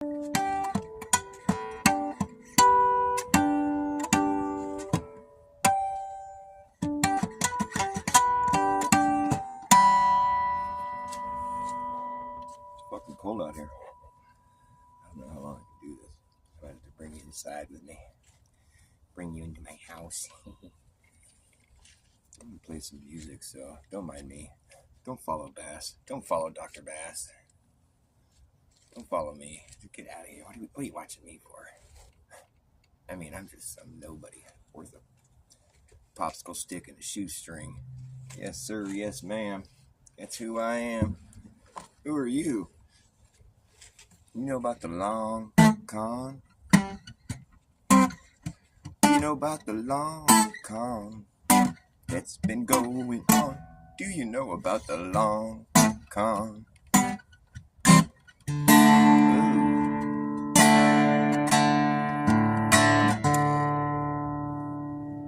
Fucking cold out here. I don't know how long I can do this. I might have to bring you inside with me. Bring you into my house. I'm gonna play some music, so don't mind me. Don't follow Bass. Don't follow Dr. Bass. Don't follow me. Get out of here. What are you watching me for? I mean, I'm just some nobody worth a popsicle stick and a shoestring. Yes, sir. Yes, ma'am. That's who I am. Who are you? You know about the long con? You know about the long con that's been going on? Do you know about the long con?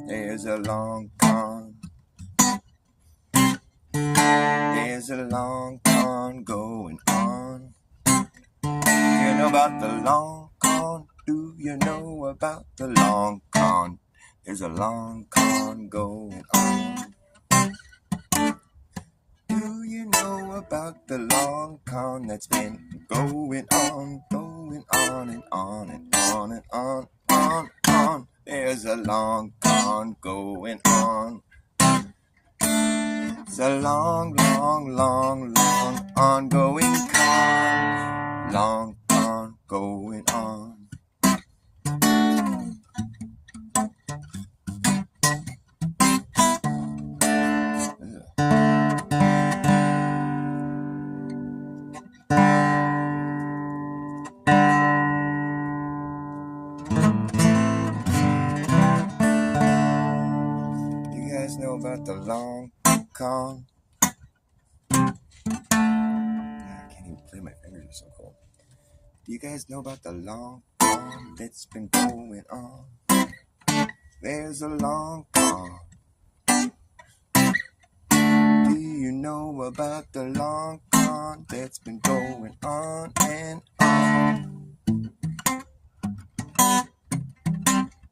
There's a long con. There's a long con going on. You know about the long con? Do you know about the long con? There's a long con going on. Do you know about the long con that's been going on and on and on and on? There's a long con going on. It's a long ongoing con. Long con going on. Know about the long con? I can't even play, my fingers are so cold. Do you guys know about the long con that's been going on? There's a long con. Do you know about the long con that's been going on and on?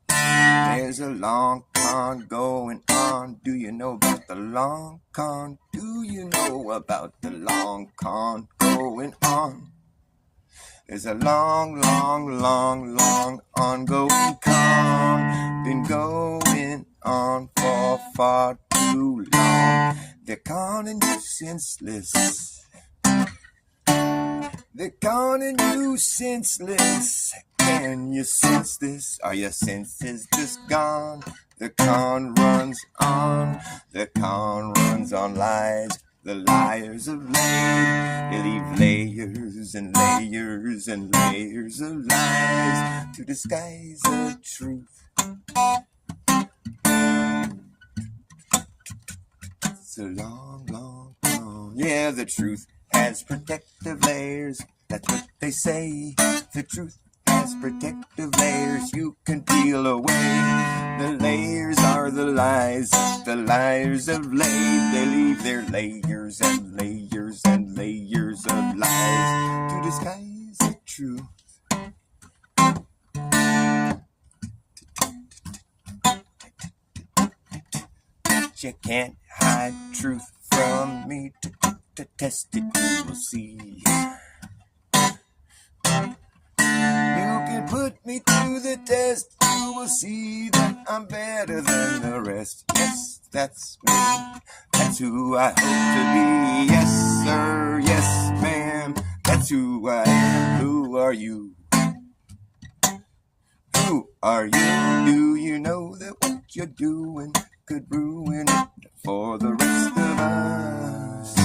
There's a long con going on. Do you know about the long con? Do you know about the long con going on? There's a long ongoing con. Been going on for far too long. They're conning you senseless. They're conning you senseless. Can you sense this? Are your senses just gone? The con runs on. The con runs on lies. The liars of lies. They leave layers and layers and layers of lies to disguise the truth. It's a long con. Yeah, the truth has protective layers. That's what they say. The truth has protective layers you can peel away. The layers are the lies. The liars have laid. They leave their layers and layers and layers of lies to disguise the truth. But you can't hide truth from me. To test it, you will see. You can put me through the test. You will see that I'm better than the rest. Yes, that's me. That's who I hope to be. Yes, sir. Yes, ma'am. That's who I am. Who are you? Who are you? Do you know that what you're doing could ruin it for the rest of us?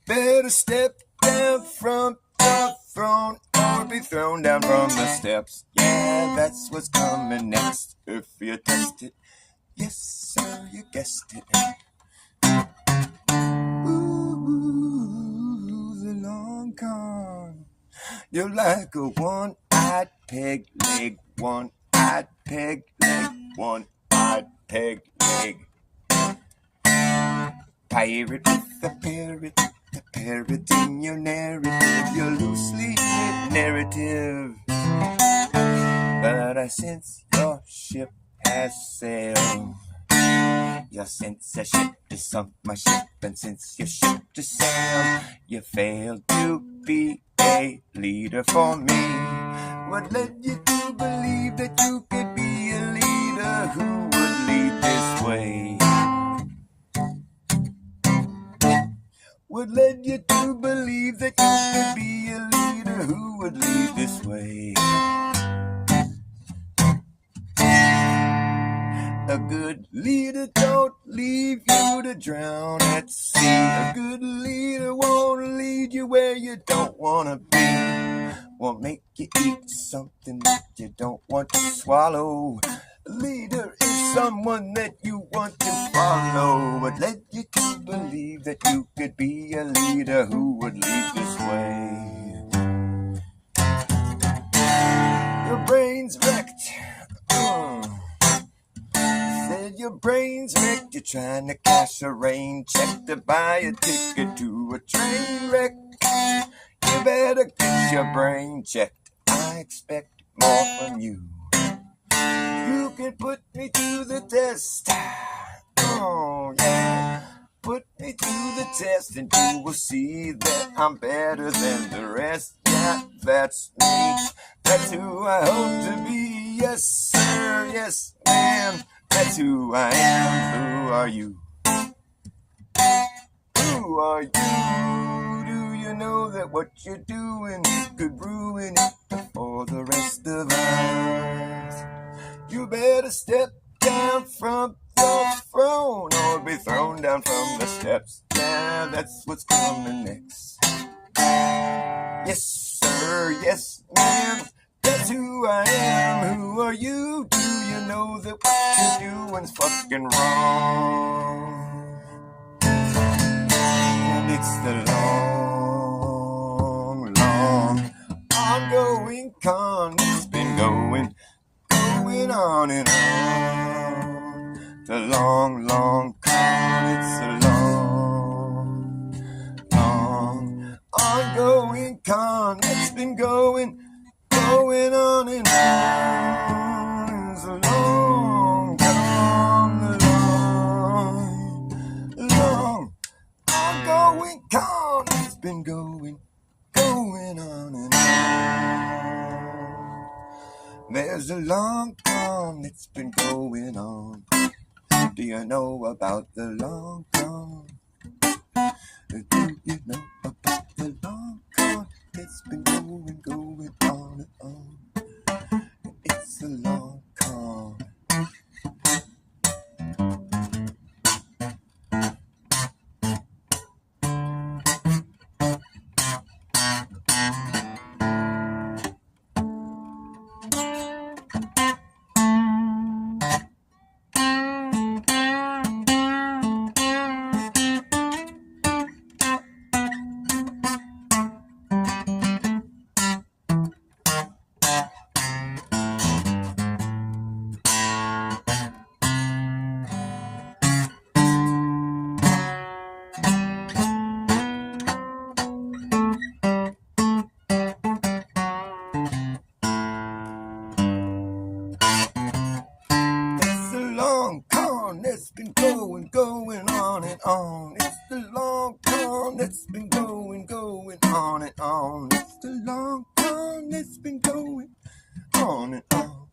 Better step down from the throne or be thrown down from the steps. Yeah, that's what's coming next. If you test it, yes, sir, you guessed it. Ooh, the long con. You're like a one-eyed peg leg, one-eyed peg leg, one-eyed peg leg. Pirate with the parrot, the parroting your narrative, your loosely knit narrative. But I sense your ship has sailed. Your sense of ship has sunk my ship, and since your ship to sail, you failed to be a leader for me. What led you to believe that you could be a leader who would lead this way? What led you to believe that you could be a leader who would lead this way? A good leader don't leave you to drown at sea. A good leader won't lead you where you don't want to be. Won't make you eat something that you don't want to swallow. A leader is someone that you want to follow. What led you to believe that you could be a leader who would lead this way? Your brain's wrecked. Said your brain's wrecked. You're trying to cash a rain check to buy a ticket to a train wreck. You better get your brain checked. I expect more from you. You can put me to the test. Oh, yeah. Put me to the test and you will see that I'm better than the rest. Yeah, that's me. That's who I hope to be. Yes, sir. Yes, ma'am. That's who I am. Who are you? Who are you? Do you know that what you're doing could ruin it for the rest of us? You better step down from your throne or be thrown down from the steps. Yeah, that's what's coming next. Yes, sir. Yes, ma'am. That's who I am. Who are you? Do you know that what you're doing's fucking wrong? And it's the long, long, ongoing con. It's been going on and on. The long, long con. It's a long, long, ongoing con. It's been going on and on. It's a long, long, ongoing con. It's been going on and on. There's a long con that's been going on. Do you know about the long con? Do you know about the long con? It's been going on and on. It's a long con. It's been going on and on. It's the long con that's been going on and on. It's the long con that's been going on and on.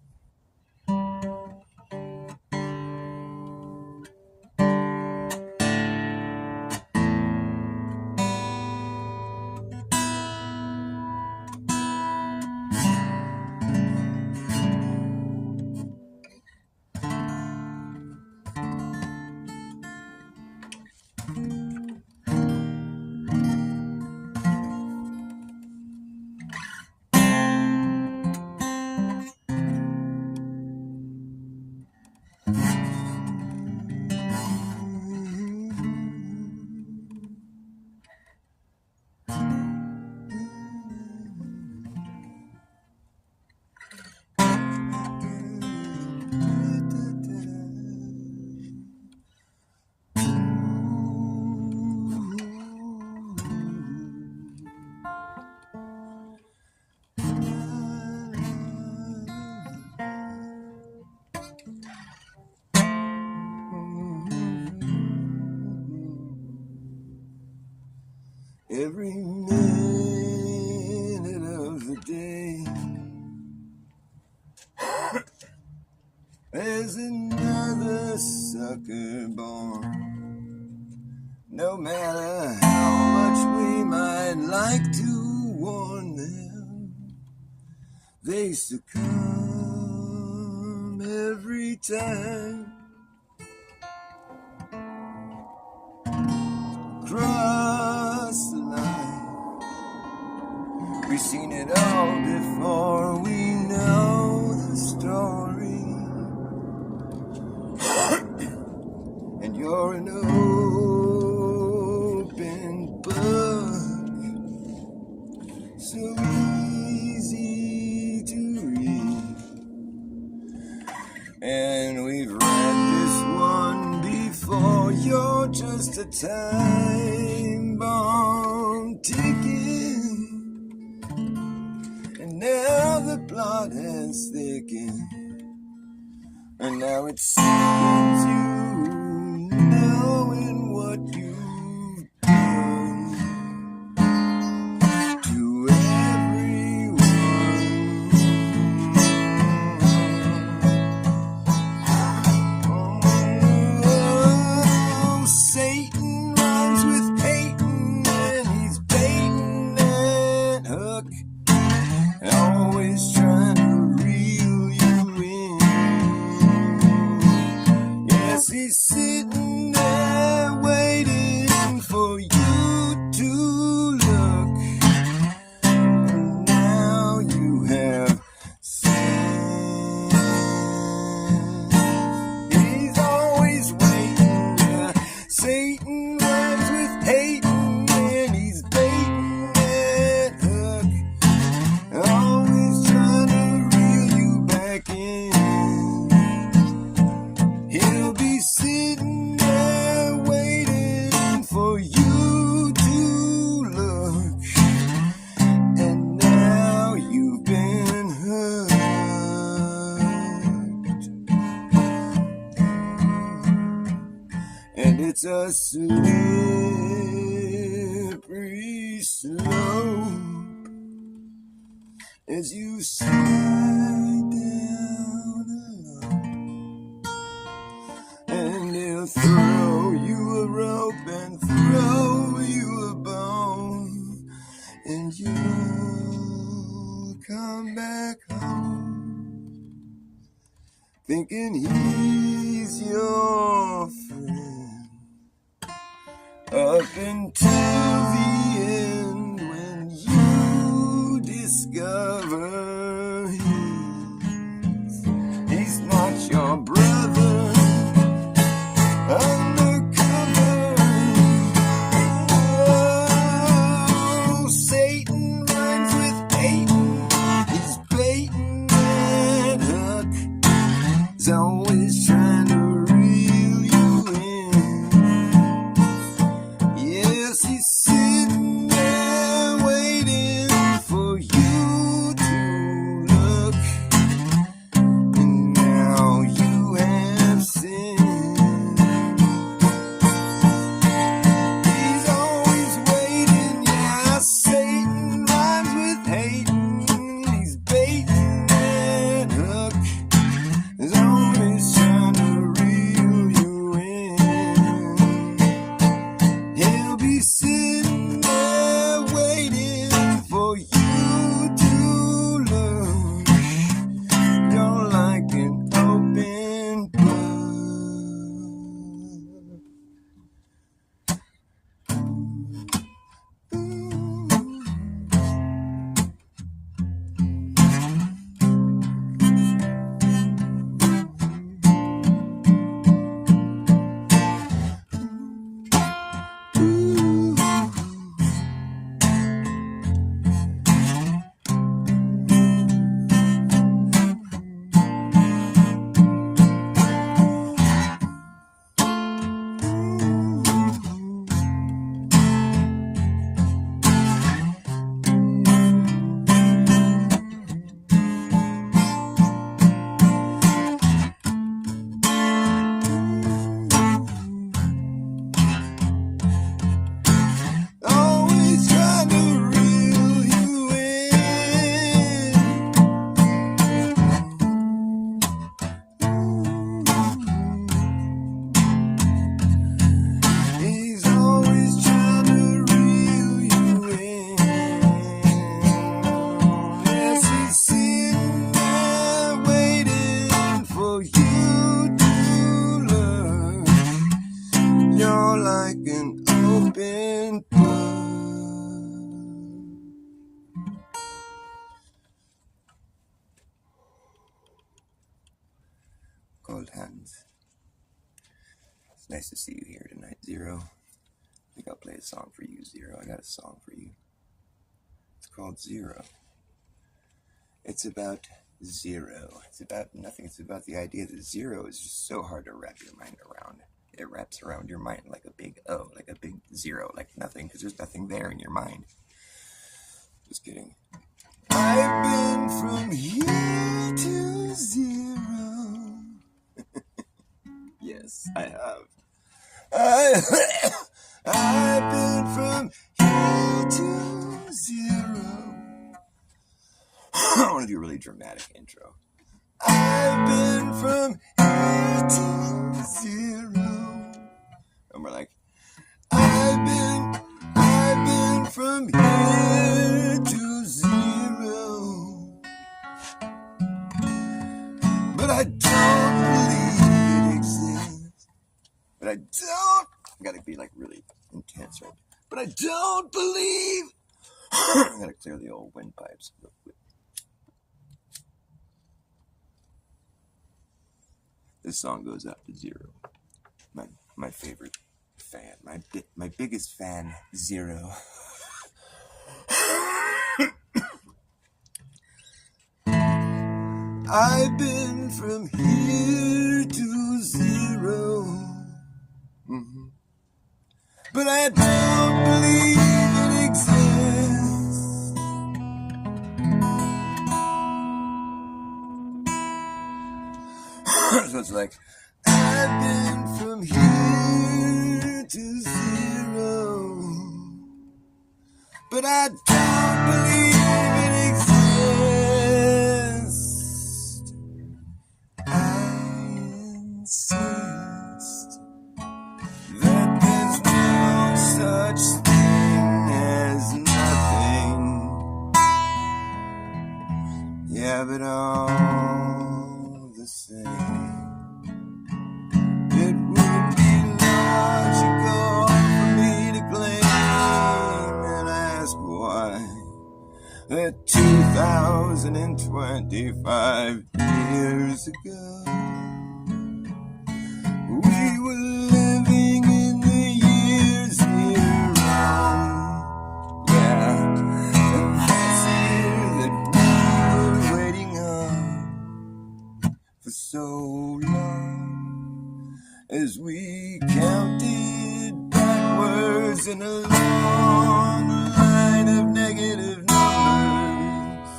every minute of the day. There's another sucker born. No matter how much we might like to warn them, they succumb every time. Cross the line. We've seen it all before, we know the story. And you're an open book, so easy to read. And we've read this one before. You're just a time bomb ticking, and now the plot has thickened, and now it sickens you knowing what you've done to everyone. Oh, Satan rhymes with Peyton, and he's baiting that hook, always trying to reel you in. Yes, he's sitting there waiting for you to look, and now you have seen. He's always waiting, yeah. Satan rhymes with Peyton, and he's baiting that hook, always trying to reel you back in. He'll be sitting there waiting for you to look, and now you've been hooked. And it's a slippery slope as you slide down alone. And he'll throw you a rope and throw you a bone, and you'll come back home thinking he's your friend, up until the end when you discover he's not your brother undercover. Oh, Satan rhymes with Peyton, he's baiting that hook, he's always trying to reel you in. Yes, he's sitting there waiting for you to look, and now you have sinned. He's always waiting, yeah. Satan rhymes with hating, hold hands. It's nice to see you here tonight, Zero. I think I'll play a song for you, Zero. I got a song for you. It's called Zero. It's about zero. It's about nothing. It's about the idea that zero is just so hard to wrap your mind around. It wraps around your mind like a big O, like a big zero, like nothing, because there's nothing there in your mind. Just kidding. I've been from here to zero. Yes, I have. I've been from here to zero. I want to do a really dramatic intro. I've been from here to zero. And we're like, I've been from here to zero. But I don't believe it exists. But I don't. I gotta be like really intense, right? But I don't believe. I gotta clear the old windpipes real quick. This song goes out to Zero, my favorite fan, my biggest fan, Zero. I've been from here to zero, but I don't believe it exists. So it's like, I've been from here to zero, but I don't believe it exists. I insist that there's no such thing as nothing. Yeah, but all the same, it would be logical for me to claim and ask why that 2025 years ago we were living in the year zero. Yeah, and that's the year that we were waiting on for so long, as we counted backwards in a long line of negative numbers.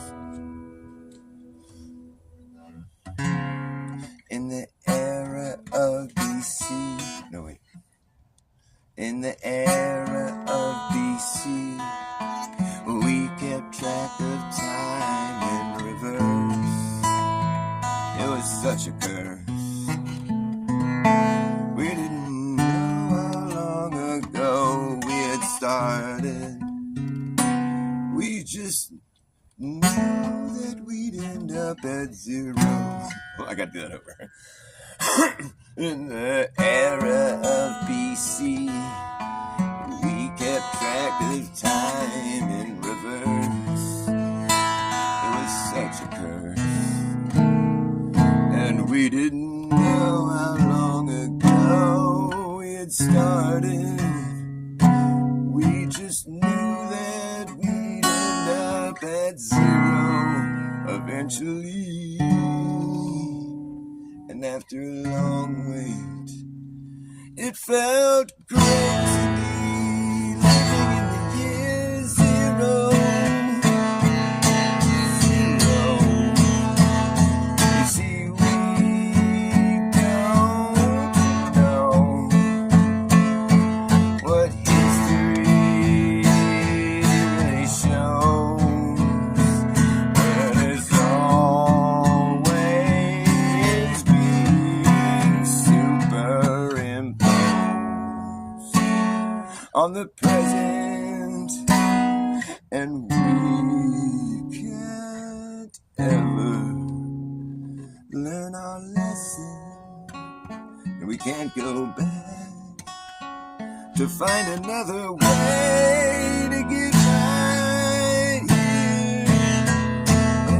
In the era of BC, no wait, in the era of BC, we kept track of time in reverse. It was such a curse. We didn't know how long ago we had started. We just knew that we'd end up at zero. Well, I gotta do that over. In the era of BC, we kept track of time in reverse. It was such a curse. And we didn't know how long ago we had started. We just knew that we'd end up at zero eventually. And after a long wait, it felt great to be living in the year zero. You see, we don't know what history really shows, but it's always being superimposed on the present, and we can't ever learn our lesson, and we can't go back to find another way to get right here.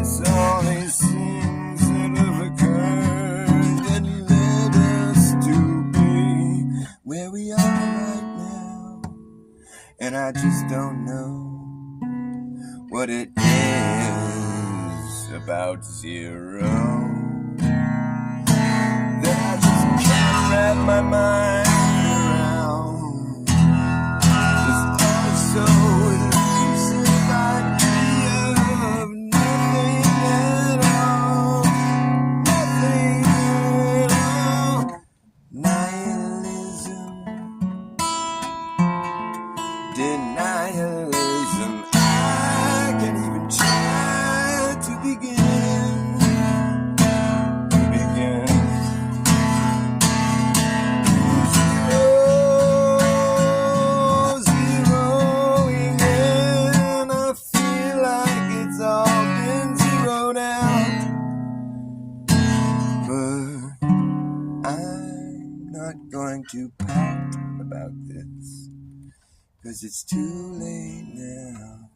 It's all these things that have occurred that what it is about zero that I just can't wrap my mind around. This also elusive idea of nothing at all, nothing at all. Nihilism, denialism. I can't even try to begin. Zeroing in. I feel like it's all been zeroed out, but I'm not going to pout about this, 'cause it's too late now.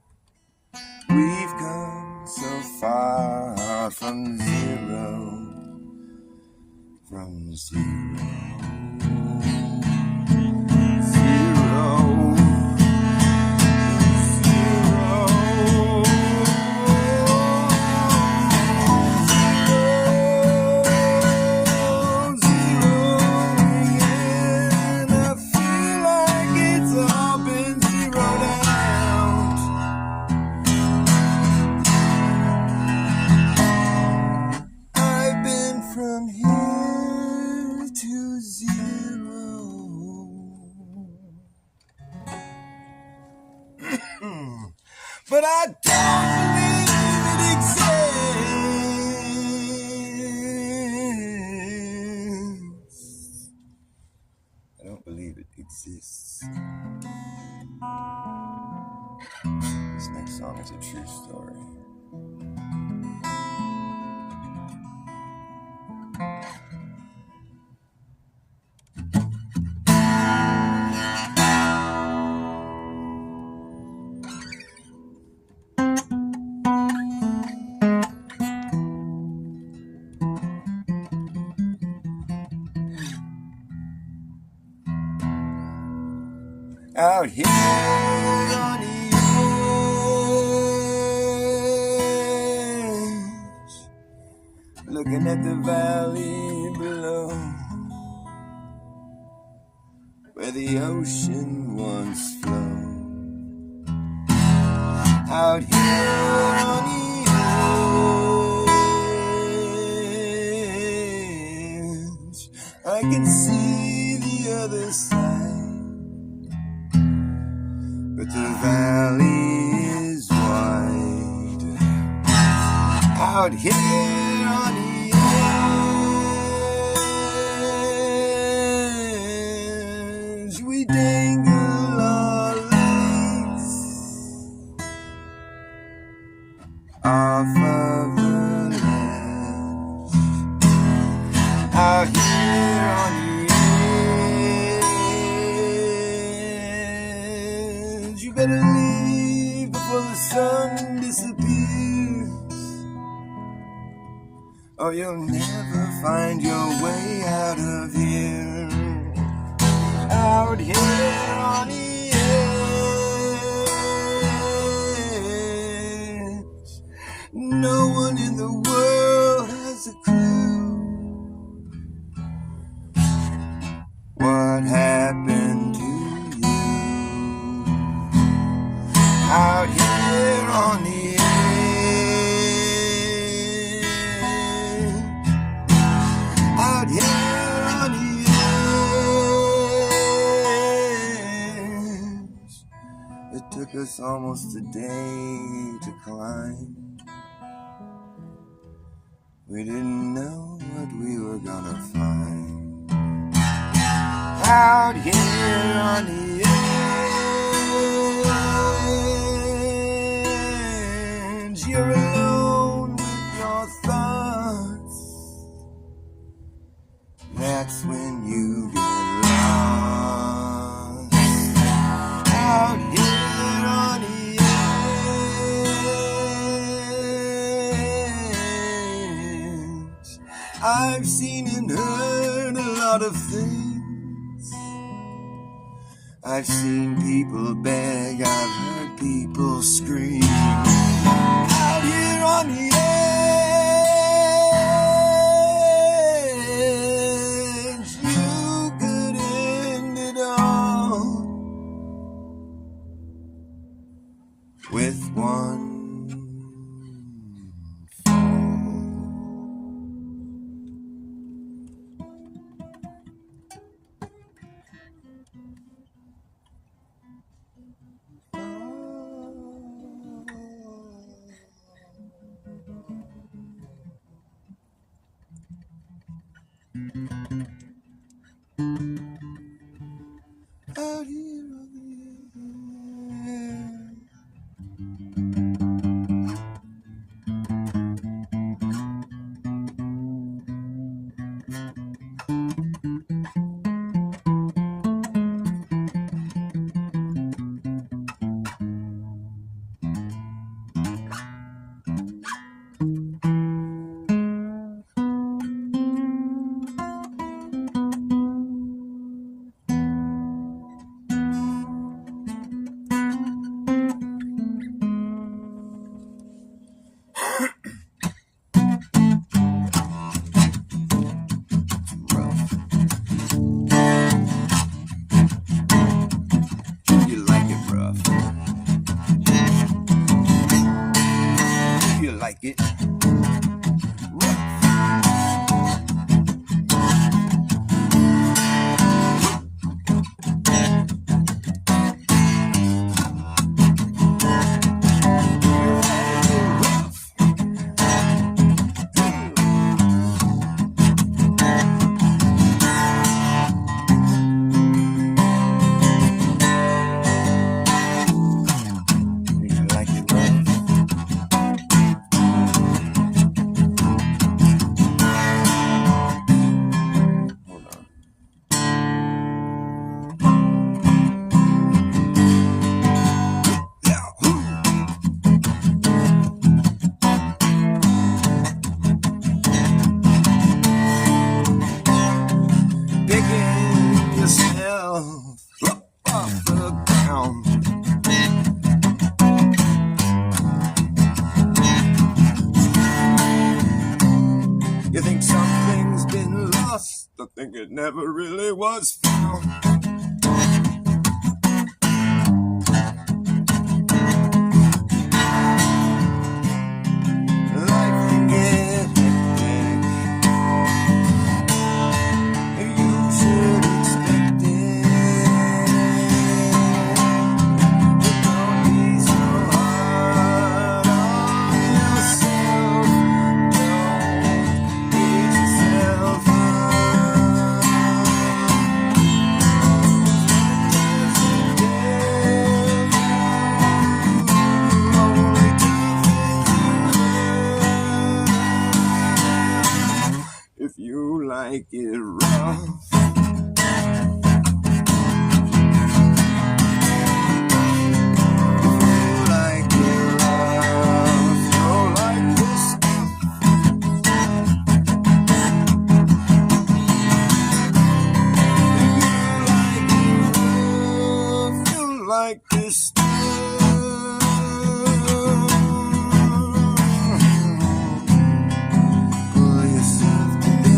We've come so far from zero, from zero. From here to zero. But I don't believe it exists. I don't believe it exists. This next song is a true story. Out here on the edge, looking at the valley below, where the ocean once flowed. Out here on the edge, I can see the other side, but the valley is wide. Out here on the edge, we dangle our legs off of the ledge. Out here on the edge, you better leave before the sun disappears, or you'll never find your way out of here. Out here on the edge, no one in the world has a clue what happened to you. Out here on the edge, out here on the edge, it took us almost a day to climb. We didn't know what we were gonna find. Out here on the edge, you're alone with your thoughts. That's when you get lost. Out here on the edge, I've seen and heard a lot of things. I've seen people beg, I've heard people scream. Out here on the edge, you could end it all with one out here on the edge. You like it rough. You like it rough. Picking yourself up off the ground. You think something's been lost, I think it never really was found. Life can get hectic. You should expect it. But don't be so hard on yourself. Don't beat yourself up. Only if you like it rough. Like it rough, don't like this stuff. You like this stuff. Pull yourself together.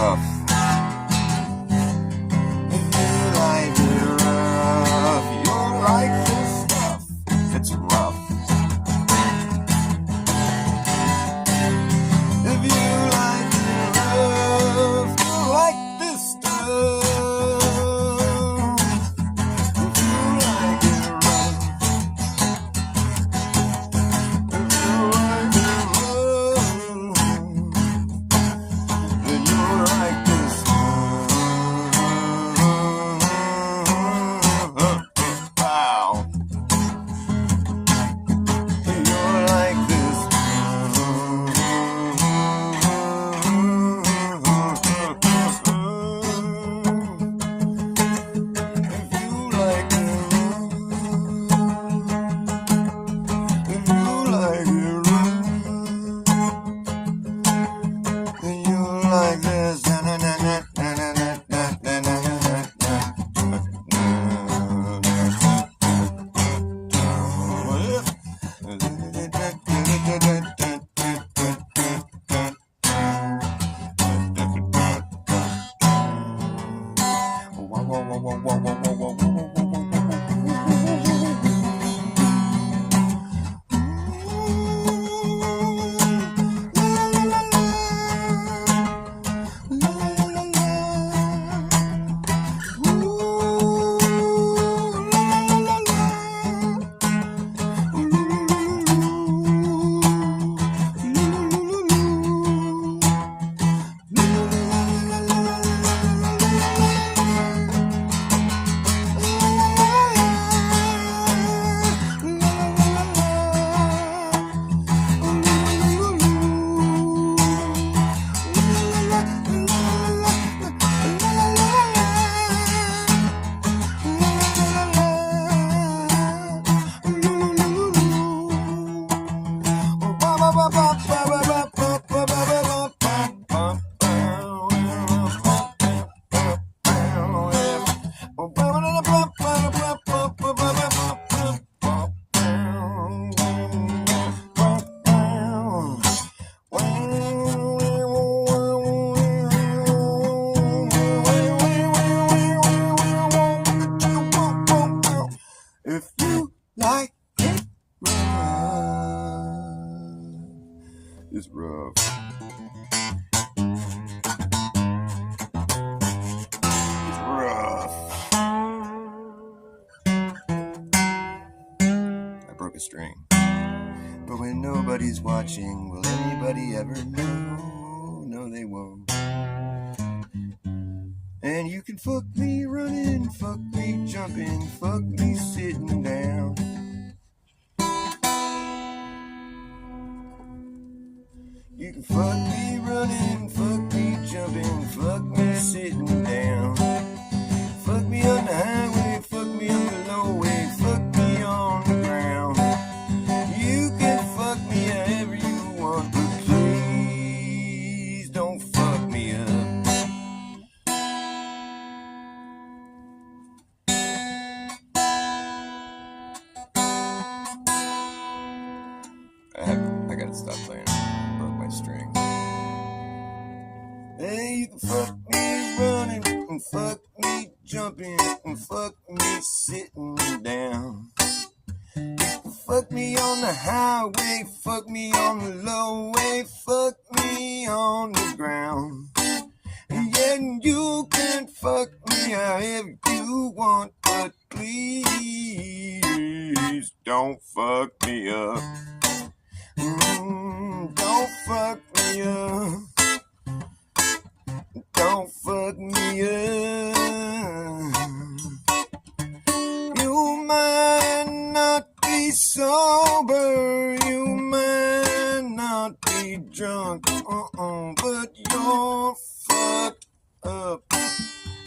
rough. If you like it rough, you'll like this stuff. It's rough. If you like it rough, you'll like this stuff. If you like it rough, if you like it rough, then you'll like this stuff. Wow. You'll like this stuff. If you like it rough, if you like it rough, then you'll like this. If you like it rough, it's rough. It's rough. I broke a string. But when nobody's watching, will anybody ever know? No, they won't. And you can fuck me running, fuck me jumping, fuck me sitting down. You can fuck me running, fuck me jumping, fuck me sitting down. Fuck me on the highway, fuck me on the low way, fuck me on the ground. You can fuck me however you want, but please don't fuck me up. I gotta stop playing. I broke my string. Hey, you can fuck me running, and fuck me jumping, and fuck me sitting down. You can fuck me on the highway, fuck me on the low way, fuck me on the ground. Yeah, you can fuck me however you want, but please don't fuck me up. Don't fuck me up. Don't fuck me up. You might not be sober, you might not be drunk, but you're fucked up.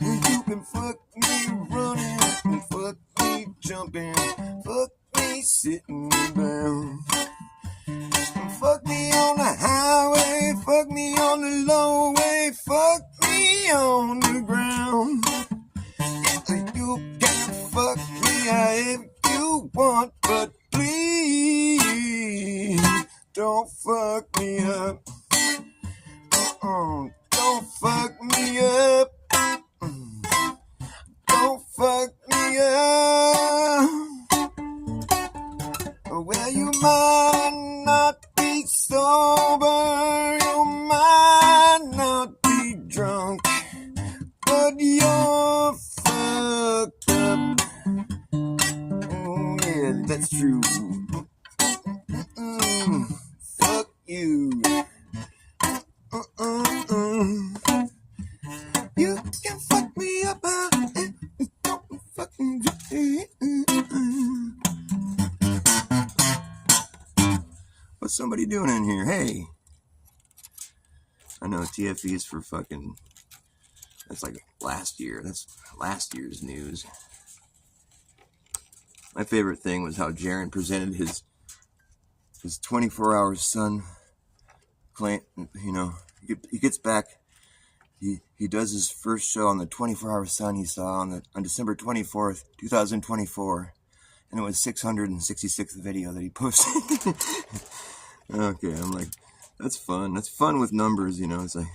You can fuck me running, and fuck me jumping, fuck me sitting down. Fuck me on the highway, fuck me on the low way, fuck me on the ground. You can fuck me however you want, but please don't fuck me up. Don't fuck fuck me up. Don't fuck me up. Well, you might not be sober, you might not be drunk, but you're fucked up. Oh, yeah, that's true. Fuck you. You can fuck me up. Don't fuck me. What's somebody doing in here? Hey. I know TFE is for fucking... That's like last year. That's last year's news. My favorite thing was how Jaron presented his 24-hour son. You know, he gets back. He does his first show on the 24-hour sun he saw on December 24th, 2024. And it was 666th video that he posted. Okay, I'm like, that's fun. That's fun with numbers, you know. It's like,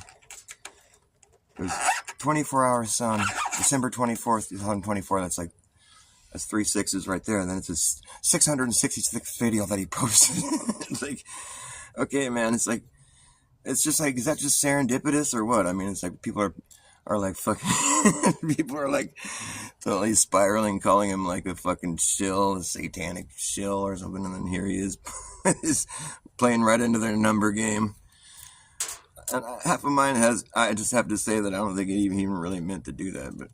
there's 24-hour sun, December 24th, 2024. That's 3 sixes right there. And then it's his 666th video that he posted. It's like, okay, man, it's just like, is that just serendipitous or what? I mean, it's like people are like fucking, people are like totally spiraling, calling him like a fucking shill, a satanic shill or something. And then here he is, is playing right into their number game. And half of mine I just have to say that I don't think it even really meant to do that, but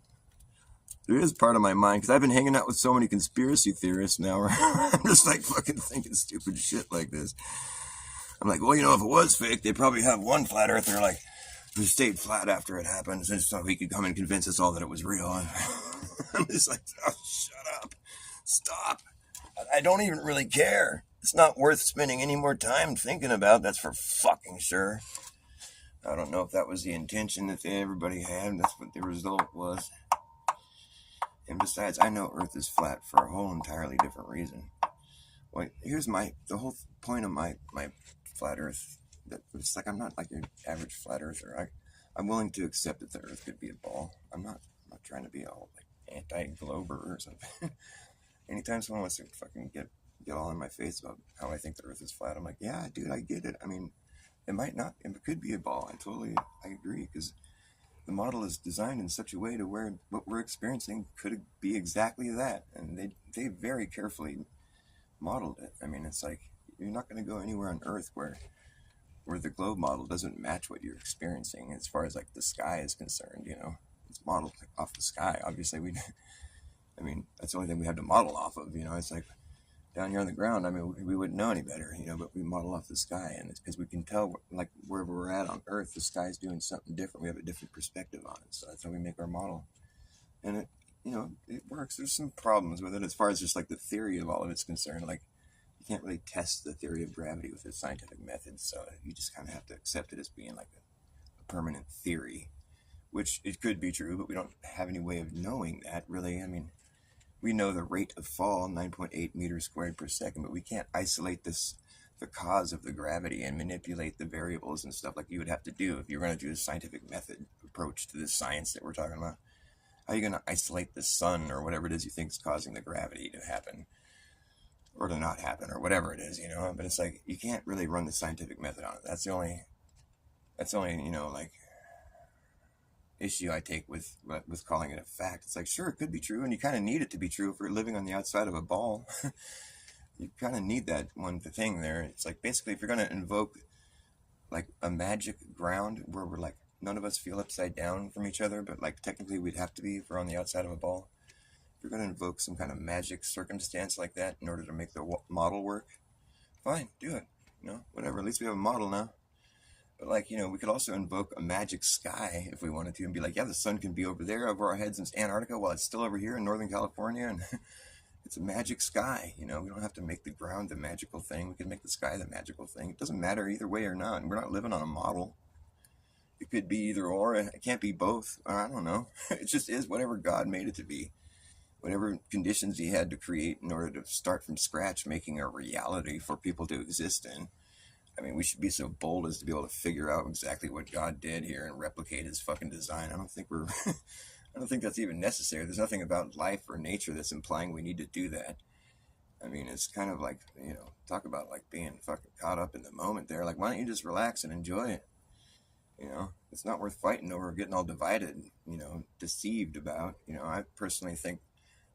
there is part of my mind, because I've been hanging out with so many conspiracy theorists now, where I'm just like fucking thinking stupid shit like this. I'm like, well, you know, if it was fake, they'd probably have one flat earther like who stayed flat after it happened, so he could come and convince us all that it was real. And I'm just like, oh, shut up, stop. I don't even really care. It's not worth spending any more time thinking about. That's for fucking sure. I don't know if that was the intention that everybody had. That's what the result was. And besides, I know Earth is flat for a whole entirely different reason. Well, here's the whole point of my flat Earth. That it's like, I'm not like your average flat earther. I'm willing to accept that the Earth could be a ball. I'm not trying to be all like anti-glober or something. Anytime someone wants to fucking get all in my face about how I think the Earth is flat, I'm like, yeah, dude, I get it. I mean, it might not, it could be a ball. I agree, because the model is designed in such a way to where what we're experiencing could be exactly that. And they very carefully modeled it. I mean, it's like, you're not going to go anywhere on Earth where the globe model doesn't match what you're experiencing as far as like the sky is concerned, you know. It's modeled off the sky. Obviously, I mean, that's the only thing we have to model off of, you know. It's like down here on the ground, I mean, we wouldn't know any better, you know, but we model off the sky, and it's because we can tell, like, wherever we're at on Earth, the sky's doing something different. We have a different perspective on it, so that's how we make our model. And it, you know, it works. There's some problems with it as far as just like the theory of all of it's concerned. Like, you can't really test the theory of gravity with a scientific method, so you just kind of have to accept it as being like a permanent theory, which it could be true, but we don't have any way of knowing that, really. I mean, we know the rate of fall, 9.8 meters squared per second, but we can't isolate the cause of the gravity and manipulate the variables and stuff like you would have to do if you're going to do a scientific method approach to this science that we're talking about. How are you going to isolate the sun or whatever it is you think is causing the gravity to happen? Or to not happen, or whatever it is, you know. But it's like, you can't really run the scientific method on it. That's the only, you know, like, issue I take with calling it a fact. It's like, sure, it could be true, and you kind of need it to be true if we're living on the outside of a ball. You kind of need that one thing there. It's like, basically, if you're going to invoke like a magic ground where we're like, none of us feel upside down from each other, but like technically we'd have to be if we're on the outside of a ball. If you're going to invoke some kind of magic circumstance like that in order to make the model work, fine, do it. You know, whatever. At least we have a model now. But like, you know, we could also invoke a magic sky if we wanted to and be like, yeah, the sun can be over there over our heads in Antarctica while it's still over here in Northern California, and it's a magic sky. You know, we don't have to make the ground the magical thing. We can make the sky the magical thing. It doesn't matter either way or not. We're not living on a model. It could be either or. It can't be both. I don't know. It just is whatever God made it to be. Whatever conditions he had to create in order to start from scratch making a reality for people to exist in. I mean, we should be so bold as to be able to figure out exactly what God did here and replicate his fucking design. I don't think we're, I don't think that's even necessary. There's nothing about life or nature that's implying we need to do that. I mean, it's kind of like, talk about like being fucking caught up in the moment there. Like, why don't you just relax and enjoy it? It's not worth fighting over, getting all divided, deceived about. I personally think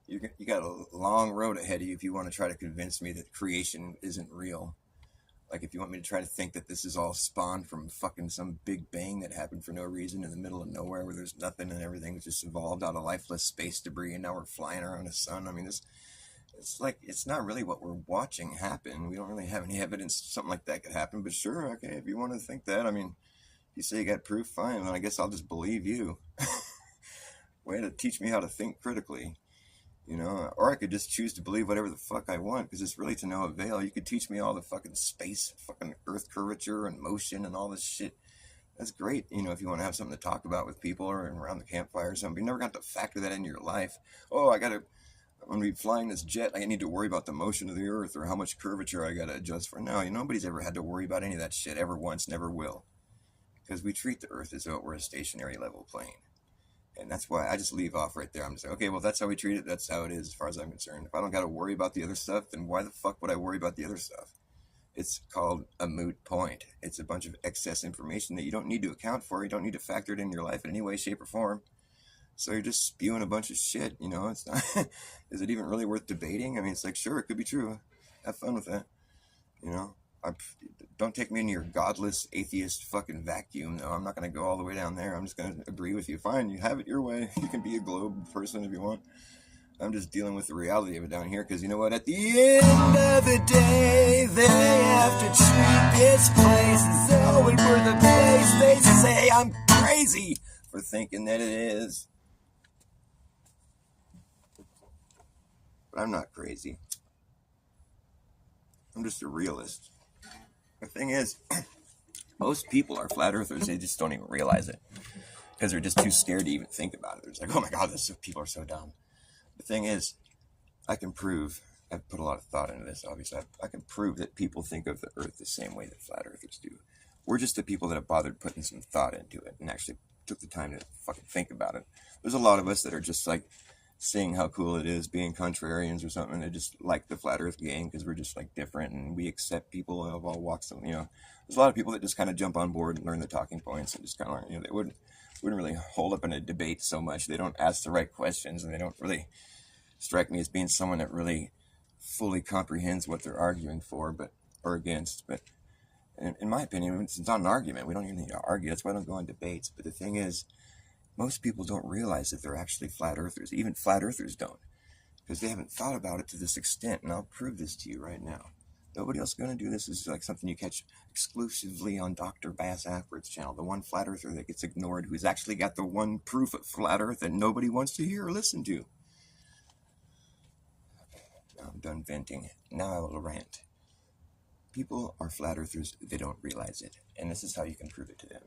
you got a long road ahead of you if you want to try to convince me that creation isn't real. Like, if you want me to try to think that this is all spawned from fucking some big bang that happened for no reason in the middle of nowhere where there's nothing and everything's just evolved out of lifeless space debris and now we're flying around the sun. I mean, it's like, it's not really what we're watching happen. We don't really have any evidence something like that could happen, but sure, okay, if you want to think that, I mean, if you say you got proof, fine, then I guess I'll just believe you. Way to teach me how to think critically. Or I could just choose to believe whatever the fuck I want, because it's really to no avail. You could teach me all the fucking space, fucking earth curvature and motion and all this shit. That's great, if you want to have something to talk about with people or around the campfire or something. But you never got to factor that into your life. Oh, I'm going to be flying this jet. I need to worry about the motion of the earth or how much curvature I got to adjust for. No, nobody's ever had to worry about any of that shit ever once, never will. Because we treat the earth as though it were a stationary level plane. And that's why I just leave off right there. I'm just like, okay, well, that's how we treat it. That's how it is as far as I'm concerned. If I don't got to worry about the other stuff, then why the fuck would I worry about the other stuff? It's called a moot point. It's a bunch of excess information that you don't need to account for. You don't need to factor it in your life in any way, shape, or form. So you're just spewing a bunch of shit, It's not. Is it even really worth debating? I mean, it's like, sure, it could be true. Have fun with that, Don't take me into your godless atheist fucking vacuum. No, I'm not going to go all the way down there. I'm just going to agree with you. Fine, you have it your way. You can be a globe person if you want. I'm just dealing with the reality of it down here, because you know what? At the end of the day, they have to treat this place as though it were the place they say I'm crazy for thinking that it is. But I'm not crazy. I'm just a realist. The thing is, most people are flat earthers. They just don't even realize it because they're just too scared to even think about it. They're just like, oh my God, people are so dumb. The thing is, I can prove, I've put a lot of thought into this, obviously. I can prove that people think of the earth the same way that flat earthers do. We're just the people that have bothered putting some thought into it and actually took the time to fucking think about it. There's a lot of us that are just like seeing how cool it is being contrarians or something. They just like the flat earth game because we're just like different and we accept people of all walks of, there's a lot of people that just kind of jump on board and learn the talking points and just kind of learn, they wouldn't really hold up in a debate so much. They don't ask the right questions and they don't really strike me as being someone that really fully comprehends what they're arguing for or against. But in my opinion, it's not an argument. We don't even need to argue. That's why I don't go on debates. But the thing is, most people don't realize that they're actually flat earthers. Even flat earthers don't, because they haven't thought about it to this extent. And I'll prove this to you right now. Nobody else is going to do this. This is like something you catch exclusively on Dr. Bass Ackford's channel, the one flat earther that gets ignored, who's actually got the one proof of flat earth that nobody wants to hear or listen to. Now I'm done venting. Now I will rant. People are flat earthers. They don't realize it. And this is how you can prove it to them.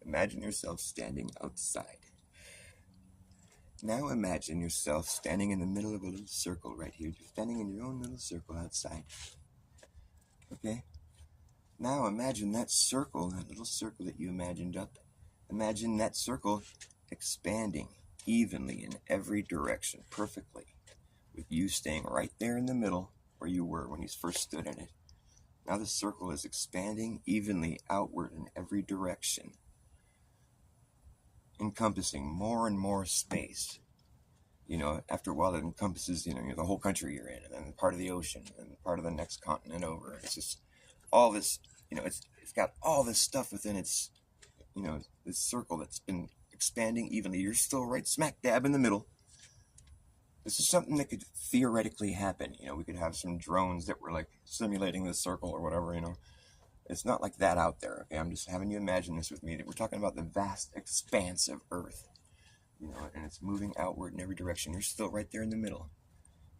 Imagine yourself standing outside. Now imagine yourself standing in the middle of a little circle right here. You're standing in your own little circle outside. Okay? Now imagine that circle, that little circle that you imagined up. Imagine that circle expanding evenly in every direction, perfectly, with you staying right there in the middle where you were when you first stood in it. Now the circle is expanding evenly outward in every direction, encompassing more and more space. After a while it encompasses, the whole country you're in, and then part of the ocean, and part of the next continent over. It's just all this, it's got all this stuff within its, this circle that's been expanding evenly. You're still right smack dab in the middle. This is something that could theoretically happen. We could have some drones that were like simulating this circle or whatever, It's not like that out there, okay? I'm just having you imagine this with me. We're talking about the vast expanse of Earth, and it's moving outward in every direction. You're still right there in the middle.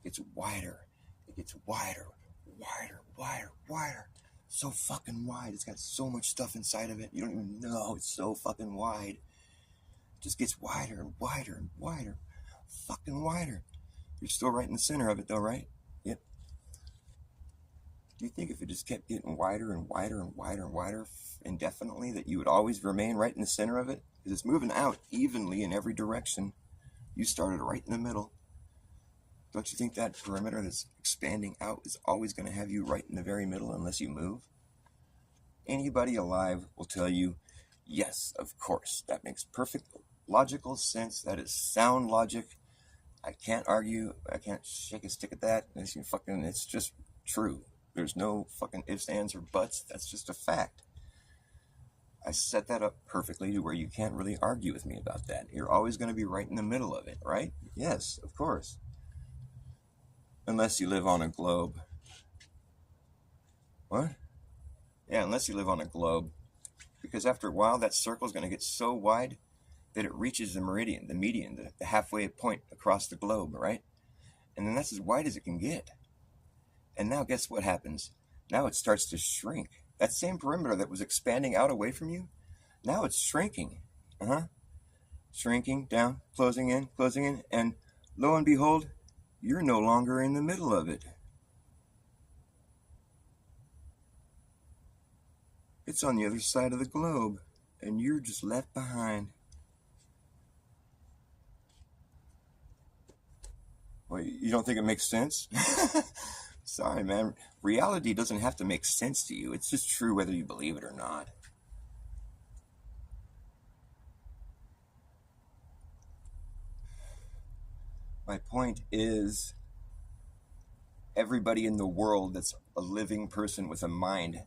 It gets wider. It gets wider, wider, wider, wider. So fucking wide. It's got so much stuff inside of it. You don't even know. It's so fucking wide. It just gets wider and wider and wider. Fucking wider. You're still right in the center of it, though, right? Yep. Do you think if it just kept getting wider and wider and wider and wider indefinitely that you would always remain right in the center of it? Because it's moving out evenly in every direction. You started right in the middle. Don't you think that perimeter that's expanding out is always going to have you right in the very middle unless you move? Anybody alive will tell you, yes, of course. That makes perfect logical sense. That is sound logic. I can't argue. I can't shake a stick at that. It's just true. There's no fucking ifs, ands, or buts. That's just a fact. I set that up perfectly to where you can't really argue with me about that. You're always going to be right in the middle of it, right? Yes, of course. Unless you live on a globe. What? Yeah, unless you live on a globe. Because after a while, that circle is going to get so wide that it reaches the meridian, the median, the halfway point across the globe, right? And then that's as wide as it can get. And now guess what happens? Now it starts to shrink. That same perimeter that was expanding out away from you, now it's shrinking. Shrinking down, closing in, and lo and behold, you're no longer in the middle of it. It's on the other side of the globe, and you're just left behind. Well, you don't think it makes sense? Sorry, man. Reality doesn't have to make sense to you. It's just true whether you believe it or not. My point is, everybody in the world that's a living person with a mind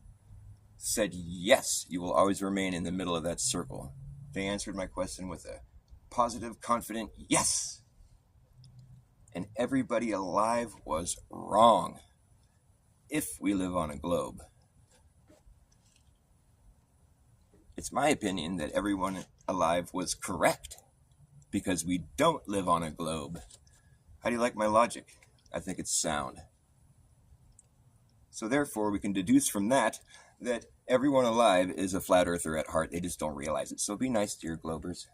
said, yes, you will always remain in the middle of that circle. They answered my question with a positive, confident yes. And everybody alive was wrong. If we live on a globe. It's my opinion that everyone alive was correct because we don't live on a globe. How do you like my logic? I think it's sound. So therefore, we can deduce from that everyone alive is a flat earther at heart. They just don't realize it. So be nice to your globers.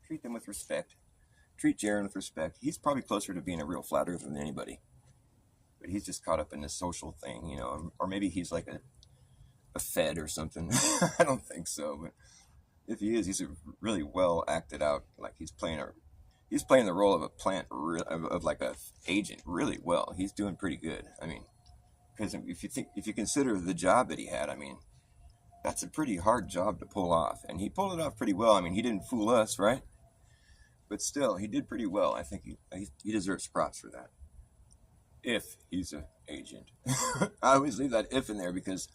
Treat them with respect. Treat Jaron with respect. He's probably closer to being a real flat earther than anybody. But he's just caught up in this social thing, you know, or maybe he's like a Fed or something. I don't think so, but if he is, he's really well acted out. Like he's playing the role of a plant, of like a agent really well. He's doing pretty good. I mean, because if you consider the job that he had, I mean, that's a pretty hard job to pull off, and he pulled it off pretty well. I mean, he didn't fool us, right? But still, he did pretty well. I think he deserves props for that. If he's an agent. I always leave that if in there because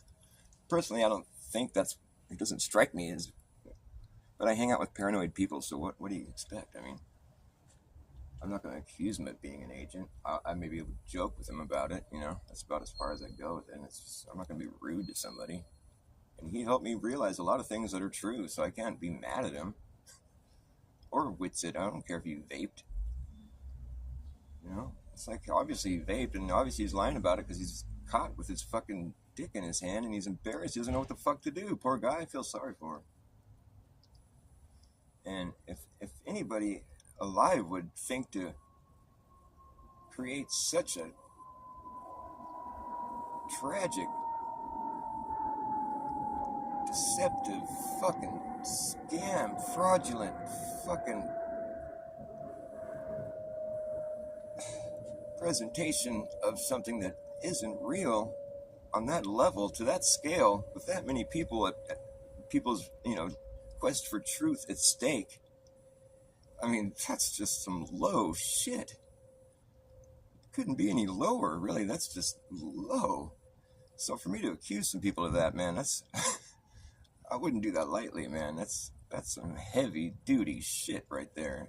personally I don't think it doesn't strike me as, but I hang out with paranoid people, so what do you expect? I mean, I'm not going to accuse him of being an agent. I maybe would joke with him about it, you know, that's about as far as I go with it. I'm not going to be rude to somebody. And he helped me realize a lot of things that are true, so I can't be mad at him. Or wits it, I don't care if he vaped. You know? It's like, obviously he vaped, and obviously he's lying about it because he's caught with his fucking dick in his hand, and he's embarrassed. He doesn't know what the fuck to do. Poor guy, I feel sorry for him. And if anybody alive would think to create such a tragic, deceptive, fucking scam, fraudulent, fucking presentation of something that isn't real on that level, to that scale, with that many people at people's, you know, quest for truth at stake. I mean, that's just some low shit. Couldn't be any lower, really. That's just low. So for me to accuse some people of that, man, that's I wouldn't do that lightly, man. That's some heavy duty shit right there.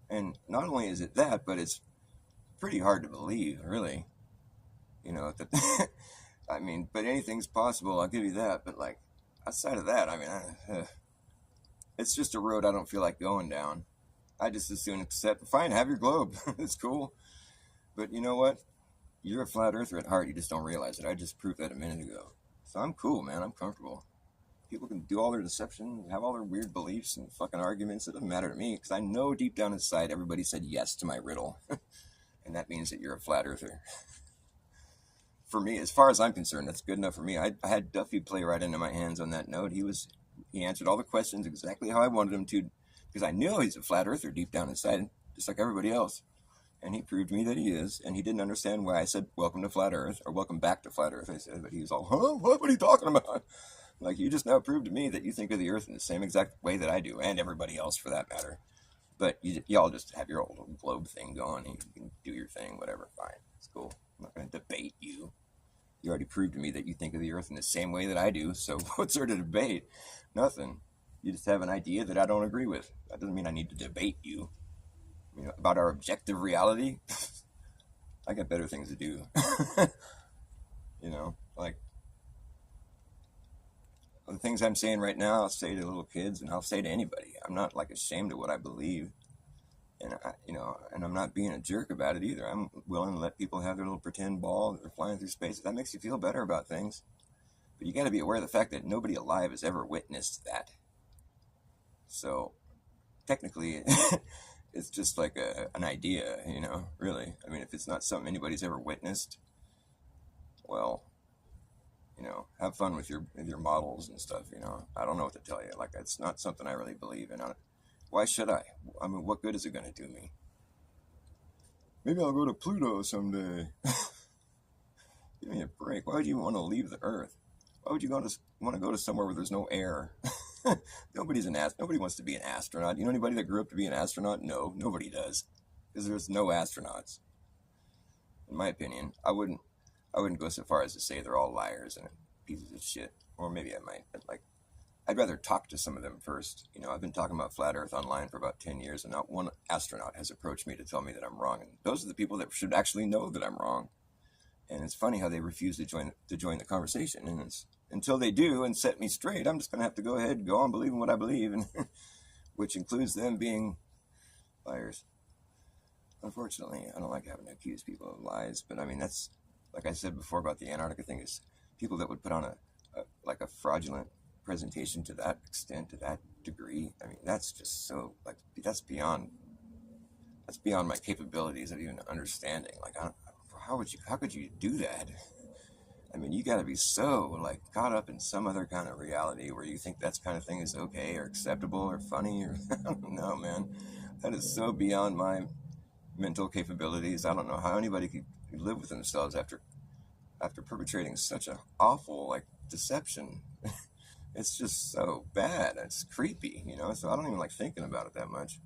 And not only is it that, but it's pretty hard to believe, really. You know, that I mean, but anything's possible, I'll give you that. But like, outside of that, I mean, it's just a road I don't feel like going down. I just as soon accept, fine, have your globe. It's cool. But you know what? You're a flat earther at heart, you just don't realize it. I just proved that a minute ago. So I'm cool, man, I'm comfortable. People can do all their deception, have all their weird beliefs and fucking arguments. It doesn't matter to me, because I know deep down inside everybody said yes to my riddle. And that means that you're a flat earther. for me, as far as I'm concerned, that's good enough for me. I had Duffy play right into my hands on that note. He answered all the questions exactly how I wanted him to, because I knew he's a flat earther deep down inside, just like everybody else. And he proved me that he is, and he didn't understand why I said, welcome to flat earth, or welcome back to flat earth, I said, but he was all, huh, what are you talking about? Like, you just now proved to me that you think of the earth in the same exact way that I do, and everybody else for that matter. But y'all just have your old little globe thing going, and you can do your thing, whatever, fine, it's cool. I'm not going to debate you. You already proved to me that you think of the earth in the same way that I do, so what's there to debate? Nothing. You just have an idea that I don't agree with. That doesn't mean I need to debate you. You know, about our objective reality, I got better things to do. You know, like the things I'm saying right now, I'll say to little kids, and I'll say to anybody. I'm not like ashamed of what I believe, and and I'm not being a jerk about it either. I'm willing to let people have their little pretend ball that they're flying through space. If that makes you feel better about things, but you got to be aware of the fact that nobody alive has ever witnessed that. So technically. It's just like an idea, really. I mean, if it's not something anybody's ever witnessed, well, have fun with your models and stuff, I don't know what to tell you. Like, it's not something I really believe in. Why should I? I mean, what good is it going to do me? Maybe I'll go to Pluto someday. Give me a break. Why would you want to leave the Earth? Why would you want to go to somewhere where there's no air? Nobody wants to be an astronaut. You know anybody that grew up to be an astronaut? No, nobody does, because there's no astronauts. In my opinion, I wouldn't go so far as to say they're all liars and pieces of shit, or maybe I might. But I'd rather talk to some of them first. I've been talking about flat Earth online for about 10 years, and not one astronaut has approached me to tell me that I'm wrong. And those are the people that should actually know that I'm wrong. And it's funny how they refuse to join the conversation, and it's until they do and set me straight, I'm just going to have to go ahead and go on believing what I believe, and which includes them being liars. Unfortunately, I don't like having to accuse people of lies, but I mean, that's, like I said before about the Antarctica thing, is people that would put on a fraudulent presentation to that extent, to that degree. I mean, that's just so, that's beyond my capabilities of even understanding. How could you do that? I mean, you got to be so caught up in some other kind of reality where you think that kind of thing is okay or acceptable or funny, or I don't know, man. That is so beyond my mental capabilities. I don't know how anybody could live with themselves after perpetrating such an awful deception. It's just so bad. It's creepy, So I don't even like thinking about it that much.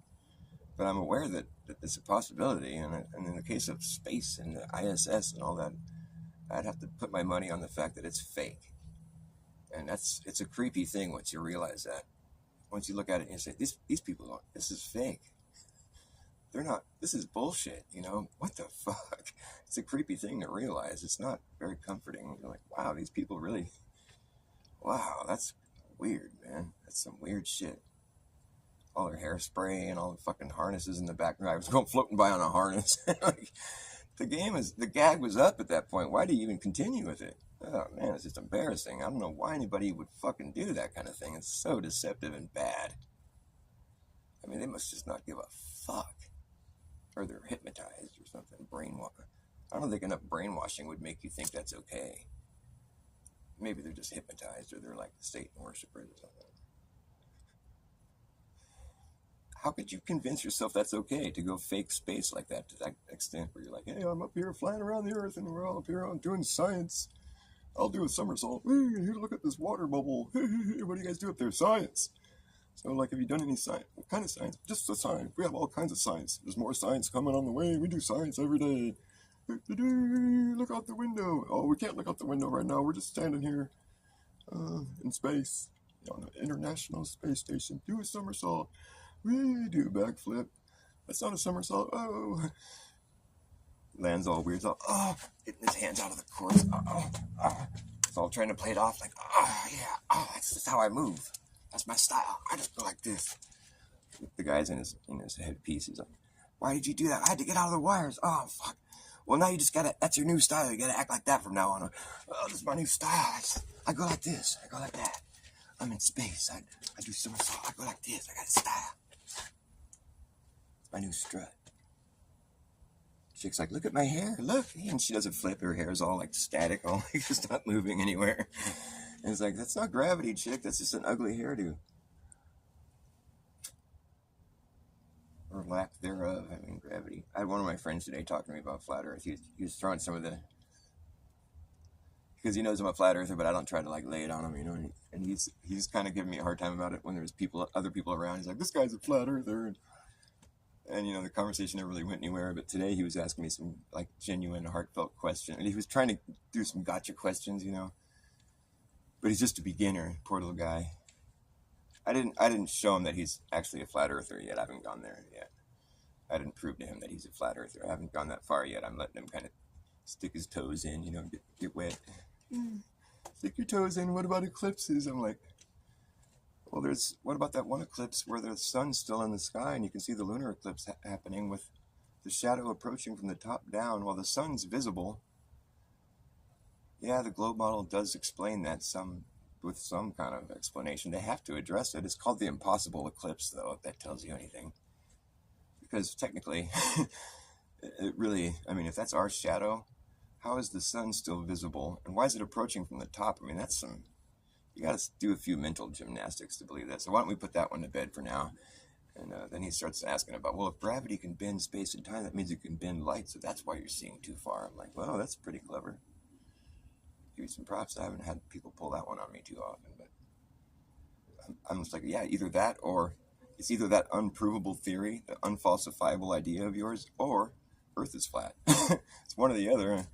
But I'm aware that it's a possibility, and in the case of space and the ISS and all that, I'd have to put my money on the fact that it's fake. And it's a creepy thing once you realize that. Once you look at it and you say, these people this is fake. They're not, this is bullshit, What the fuck? It's a creepy thing to realize. It's not very comforting. You're like, wow, these people really, wow, that's weird, man. That's some weird shit. All their hairspray and all the fucking harnesses in the background. I was going floating by on a harness. The gag was up at that point. Why do you even continue with it? Oh man, it's just embarrassing. I don't know why anybody would fucking do that kind of thing. It's so deceptive and bad. I mean, they must just not give a fuck. Or they're hypnotized or something. Brainwashed. I don't think enough brainwashing would make you think that's okay. Maybe they're just hypnotized, or they're like Satan worshipers or something. How could you convince yourself that's okay to go fake space like that to that extent where you're like, hey, I'm up here flying around the earth and we're all up here doing science. I'll do a somersault. Hey, here, look at this water bubble. Hey, what do you guys do up there? Science. So, have you done any science? What kind of science? Just the science. We have all kinds of science. There's more science coming on the way. We do science every day. Look out the window. Oh, we can't look out the window right now. We're just standing here in space on the International Space Station. Do a somersault. We do a backflip. That's not a somersault. Oh. Lands all weird. Getting his hands out of the course. It's all trying to play it off yeah. That's how I move. That's my style. I just go like this. The guy's in his headpiece. He's like, why did you do that? I had to get out of the wires. Oh, fuck. Well, now you just gotta, that's your new style. You gotta act like that from now on. Oh, this is my new style. I go like this. I go like that. I'm in space. I do somersault. I go like this. I got a style. My new strut. chick's like, look at my hair, look. And she does a flip. Her hair is all like static, all like it's not moving anywhere. And it's like, that's not gravity, chick. That's just an ugly hairdo. Or lack thereof having gravity. I had one of my friends today talking to me about flat Earth. He was throwing some of the, because he knows I'm a flat earther, but I don't try to like lay it on him, you know. And he's kind of giving me a hard time about it when there's other people around. He's like, this guy's a flat earther, and you know the conversation never really went anywhere. But today he was asking me some like genuine, heartfelt questions, and he was trying to do some gotcha questions, you know. But he's just a beginner, poor little guy. I didn't show him that he's actually a flat earther yet. I haven't gone there yet. I didn't prove to him that he's a flat earther. I haven't gone that far yet. I'm letting him kind of stick his toes in, you know, get wet. Stick your toes in. What about eclipses? I'm like, well, what about that one eclipse where the sun's still in the sky and you can see the lunar eclipse happening with the shadow approaching from the top down while the sun's visible? Yeah, the globe model does explain that with some kind of explanation. They have to address it. It's called the impossible eclipse, though, if that tells you anything. Because technically, it really, I mean, if that's our shadow, how is the sun still visible? And why is it approaching from the top? I mean, you got to do a few mental gymnastics to believe that. So why don't we put that one to bed for now? And then he starts asking about, well, if gravity can bend space and time, that means it can bend light. So that's why you're seeing too far. I'm like, well, that's pretty clever. Give you some props. I haven't had people pull that one on me too often, but I'm just like, yeah, either that or it's either that unprovable theory, the unfalsifiable idea of yours, or Earth is flat. It's one or the other.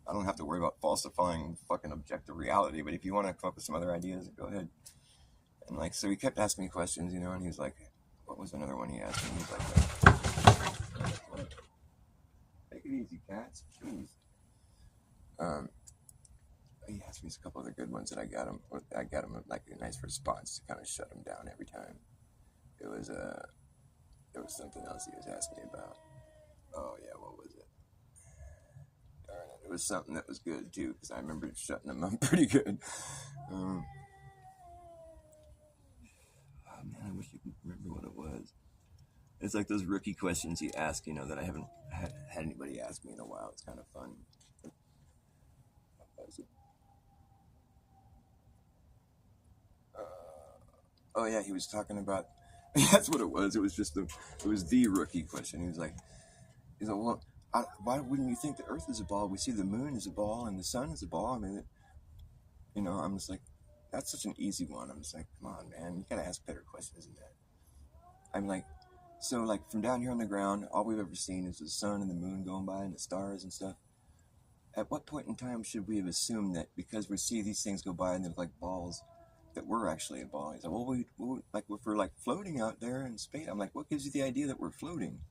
I don't have to worry about falsifying fucking objective reality, but if you want to come up with some other ideas, go ahead. And like, so he kept asking me questions, you know, and he was like, what was another one he asked me? He was like, take it easy, cats. Jeez. He asked me a couple other good ones, and I got him like a nice response to kind of shut him down every time. There was something else he was asking me about. Oh yeah, what was it? Darn it, it was something that was good too, because I remember shutting him up pretty good. Oh man, I wish you could remember what it was. It's like those rookie questions you ask, you know, that I haven't had anybody ask me in a while. It's kind of fun. What was it? Oh yeah, he was talking about. That's what it was. It was the rookie question. He was like, well, why wouldn't you think the Earth is a ball? We see the moon is a ball and the sun is a ball. I mean, you know, I'm just like, that's such an easy one. I'm just like, come on, man, you gotta ask better questions than that. I'm like, so like from down here on the ground, all we've ever seen is the sun and the moon going by and the stars and stuff. At what point in time should we have assumed that because we see these things go by and they're like balls, that we're actually a ball? He's like, well, we like if we're like floating out there in space. I'm like, what gives you the idea that we're floating?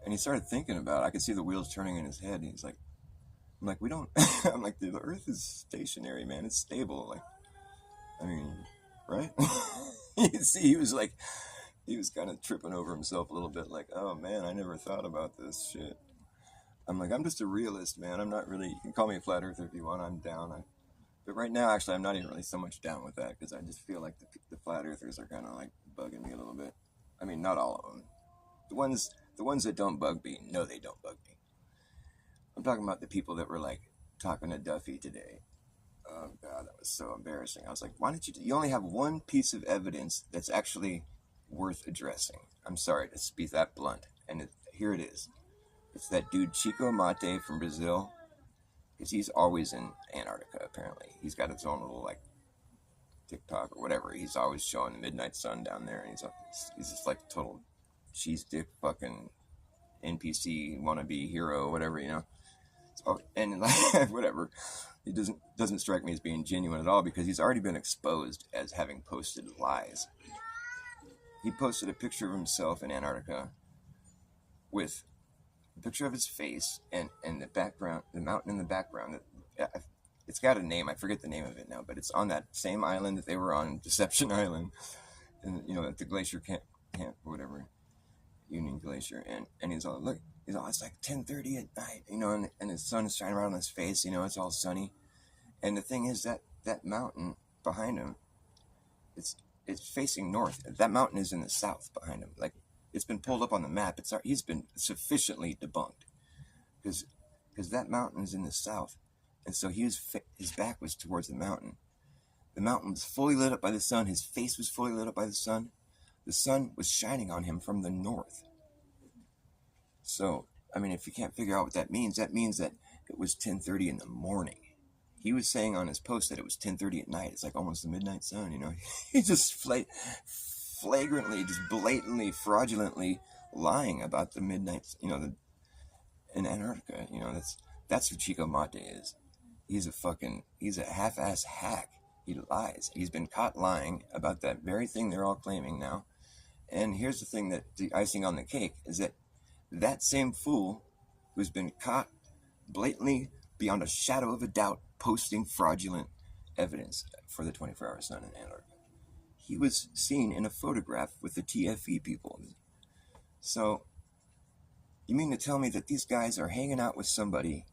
And he started thinking about it. I could see the wheels turning in his head. And he's like, I'm like, we don't. I'm like, the Earth is stationary, man. It's stable. Like, I mean, right? You see, he was kind of tripping over himself a little bit. Like, oh man, I never thought about this shit. I'm like, I'm just a realist, man. I'm not really. You can call me a flat earther if you want. I'm down. But right now, actually, I'm not even really so much down with that because I just feel like the flat earthers are kind of like bugging me a little bit. I mean, not all of them. The ones that don't bug me, no, they don't bug me. I'm talking about the people that were like talking to Duffy today. Oh God, that was so embarrassing. I was like, why don't you only have one piece of evidence that's actually worth addressing? I'm sorry to be that blunt. And here it is. It's that dude Chico Mate from Brazil. Because he's always in Antarctica, apparently. He's got his own little, like, TikTok or whatever. He's always showing the midnight sun down there. And he's just like total cheese dick fucking NPC wannabe hero, whatever, you know. So, and like, whatever. It doesn't strike me as being genuine at all because he's already been exposed as having posted lies. He posted a picture of himself in Antarctica with a picture of his face and the background, the mountain in the background. It's got a name. I forget the name of it now, but it's on that same island that they were on, Deception Island, and you know, at the glacier camp, whatever, Union Glacier. And he's all, look, it's like 10:30 at night, you know, and the sun is shining right on his face, you know, it's all sunny. And the thing is that mountain behind him, it's facing north. That mountain is in the south behind him, like it's been pulled up on the map. He's been sufficiently debunked because that mountain is in the south, and so his back was towards the mountain. The mountain was fully lit up by the sun. His face was fully lit up by the sun. The sun was shining on him from the north. So, I mean, if you can't figure out what that means that it was 10:30 in the morning. He was saying on his post that it was 10:30 at night. It's like almost the midnight sun, you know. He just flagrantly, just blatantly, fraudulently lying about the midnight, you know, in Antarctica. You know, that's what Chico Mate is. He's a half-ass hack. He lies. He's been caught lying about that very thing they're all claiming now. And here's the thing, that the icing on the cake is that same fool who's been caught blatantly, beyond a shadow of a doubt, posting fraudulent evidence for the 24-hour sun in Antarctica. He was seen in a photograph with the TFE people. So, you mean to tell me that these guys are hanging out with somebody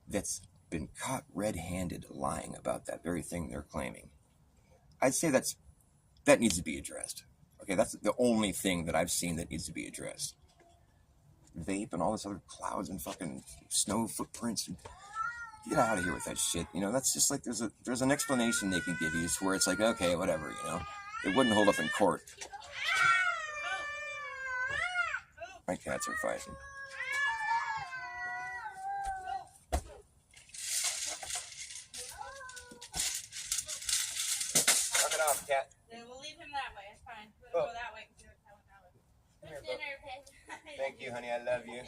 that's been caught red-handed lying about that very thing they're claiming? I'd say that needs to be addressed. Okay, that's the only thing that I've seen that needs to be addressed. Vape and all this other clouds and fucking snow footprints. Get out of here with that shit. You know, that's just like there's an explanation they can give you where it's like, okay, whatever, you know. It wouldn't hold up in court. My cats are fighting. Knock it off, cat. We'll leave him that way. It's fine. We'll go that way. Thank you, honey. I love you.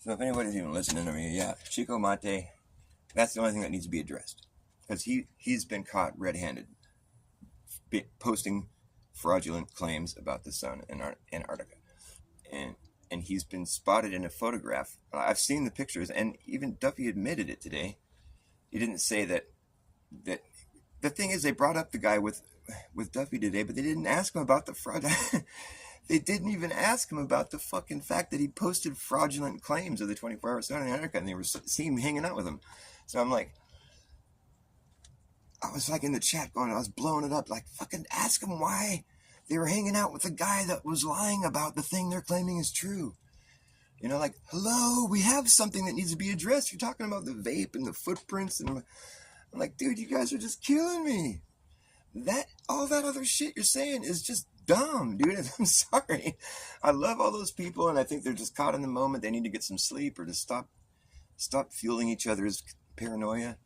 So if anybody's even listening to me, yeah, Chico Mate, that's the only thing that needs to be addressed. Because he's been caught red-handed posting fraudulent claims about the sun in Antarctica. And he's been spotted in a photograph. I've seen the pictures, and even Duffy admitted it today. He didn't say that the thing is, they brought up the guy with Duffy today, but they didn't ask him about the fraud. They didn't even ask him about the fucking fact that he posted fraudulent claims of the 24-hour sun in Antarctica, and they were seen hanging out with him. So I'm like, I was like in the chat going, I was blowing it up, like, fucking ask him why they were hanging out with the guy that was lying about the thing they're claiming is true. You know, like, hello, we have something that needs to be addressed. You're talking about the vape and the footprints, and I'm like, dude, you guys are just killing me. All that other shit you're saying is just dumb, dude. I'm sorry. I love all those people, and I think they're just caught in the moment. They need to get some sleep or to stop fueling each other's paranoia,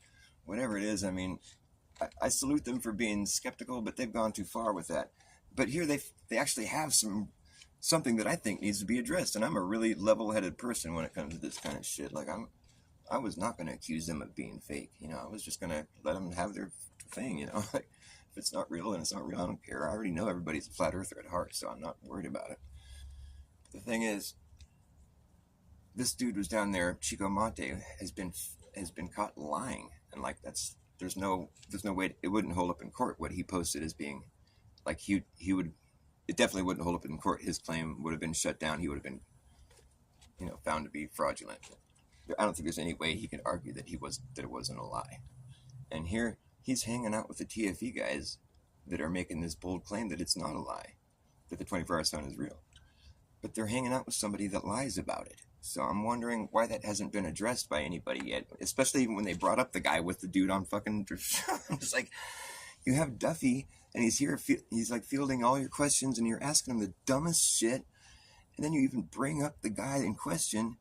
whatever it is. I mean, I salute them for being skeptical, but they've gone too far with that. But here they actually have something that I think needs to be addressed, and I'm a really level-headed person when it comes to this kind of shit. Like, I was not going to accuse them of being fake. You know, I was just going to let them have their thing, you know. Like, if it's not real, then it's not real. I don't care. I already know everybody's a flat earther at heart, so I'm not worried about it. The thing is, this dude was down there, Chico Mate, has been caught lying, and like there's no way it wouldn't hold up in court what he posted as being, like he would, it definitely wouldn't hold up in court. His claim would have been shut down. He would have been, you know, found to be fraudulent. I don't think there's any way he can argue that it wasn't a lie. And here he's hanging out with the TFE guys that are making this bold claim that it's not a lie, that the 24-hour sun is real. But they're hanging out with somebody that lies about it. So I'm wondering why that hasn't been addressed by anybody yet, especially when they brought up the guy with the dude on fucking... I'm just like, you have Duffy, and he's here, he's like fielding all your questions, and you're asking him the dumbest shit, and then you even bring up the guy in question,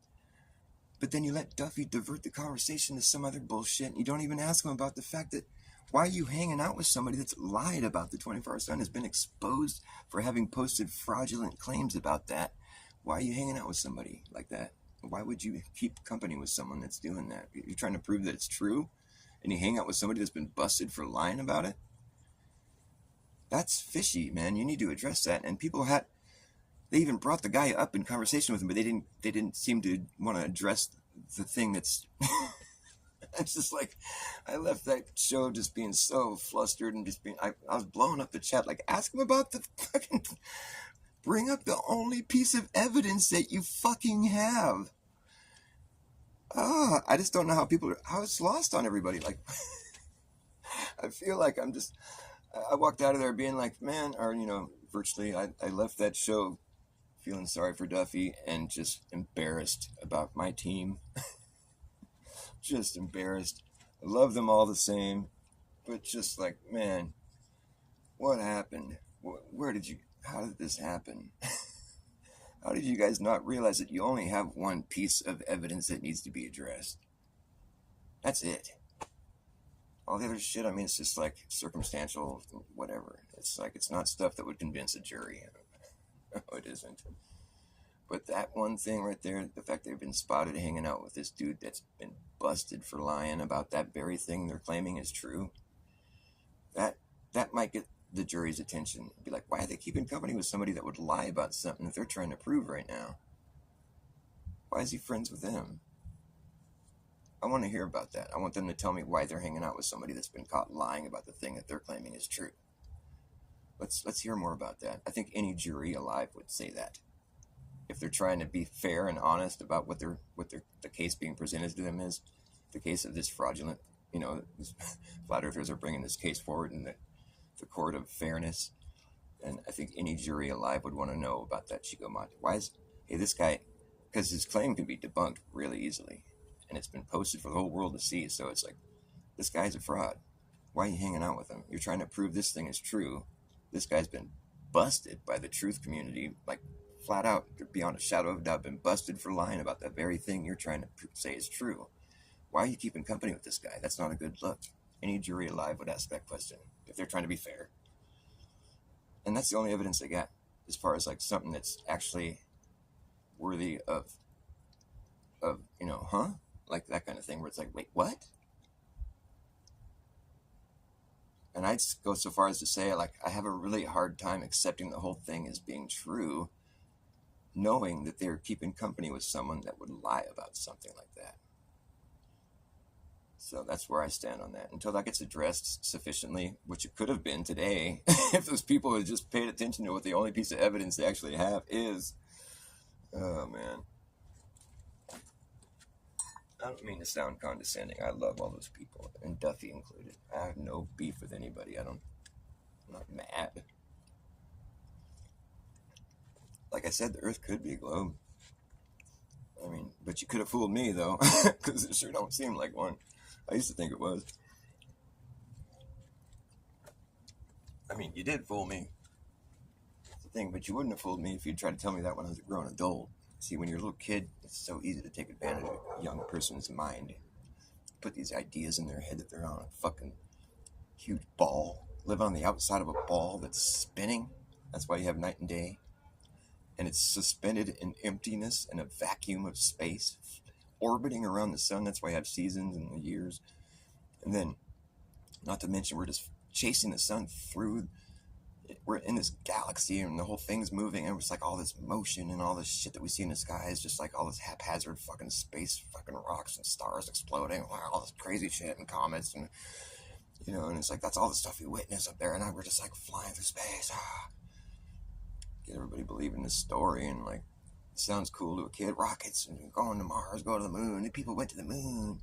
but then you let Duffy divert the conversation to some other bullshit, and you don't even ask him about the fact that, why are you hanging out with somebody that's lied about the 24-hour sun, has been exposed for having posted fraudulent claims about that? Why are you hanging out with somebody like that? Why would you keep company with someone that's doing that? You're trying to prove that it's true, and you hang out with somebody that's been busted for lying about it? That's fishy, man. You need to address that. And people they even brought the guy up in conversation with him, but they didn't seem to want to address the thing that's... It's just like, I left that show just being so flustered and just being, I was blowing up the chat, like, ask him about the fucking, bring up the only piece of evidence that you fucking have. I just don't know how it's lost on everybody. Like, I feel like I walked out of there being like, man, or, virtually, I left that show feeling sorry for Duffy and just embarrassed about my team. Just embarrassed. I love them all the same, but just like, man, what happened? How did this happen? How did you guys not realize that you only have one piece of evidence that needs to be addressed? That's it. All the other shit, it's just like circumstantial, whatever. It's like, it's not stuff that would convince a jury. No, it isn't. But that one thing right there, the fact they've been spotted hanging out with this dude that's been busted for lying about that very thing they're claiming is true, that might get the jury's attention. Be like, why are they keeping company with somebody that would lie about something that they're trying to prove right now? Why is he friends with them? I want to hear about that. I want them to tell me why they're hanging out with somebody that's been caught lying about the thing that they're claiming is true. Let's hear more about that. I think any jury alive would say that. If they're trying to be fair and honest about what the case being presented to them is, the case of this fraudulent, these flat earthers are bringing this case forward in the court of fairness, and I think any jury alive would want to know about that Chico Monte. Why is this guy? Because his claim can be debunked really easily, and it's been posted for the whole world to see. So it's like, this guy's a fraud. Why are you hanging out with him? You're trying to prove this thing is true. This guy's been busted by the truth community, like flat out, beyond a shadow of a doubt, been busted for lying about the very thing you're trying to say is true. Why are you keeping company with this guy? That's not a good look. Any jury alive would ask that question if they're trying to be fair. And that's the only evidence they got as far as like something that's actually worthy of like that kind of thing where it's like, wait, what? And I'd go so far as to say, like, I have a really hard time accepting the whole thing as being true, knowing that they're keeping company with someone that would lie about something like that. So that's where I stand on that. Until that gets addressed sufficiently, which it could have been today, if those people had just paid attention to what the only piece of evidence they actually have is. Oh, man. I don't mean to sound condescending. I love all those people, and Duffy included. I have no beef with anybody. I'm not mad. Like I said, the Earth could be a globe. But you could have fooled me, though, because it sure don't seem like one. I used to think it was. You did fool me. That's the thing, but you wouldn't have fooled me if you'd tried to tell me that when I was a grown adult. See, when you're a little kid, it's so easy to take advantage of a young person's mind. Put these ideas in their head that they're on a fucking huge ball. Live on the outside of a ball that's spinning. That's why you have night and day. And it's suspended in emptiness and a vacuum of space, orbiting around the sun. That's why you have seasons and the years. And then, not to mention, we're just chasing the sun through. We're in this galaxy and the whole thing's moving, and it's like all this motion and all this shit that we see in the sky is just like all this haphazard fucking space, fucking rocks and stars exploding, all this crazy shit and comets and and it's like that's all the stuff we witness up there, and we're just like flying through space. Get everybody believing this story, and like it sounds cool to a kid. Rockets and going to Mars, go to the moon. And people went to the moon,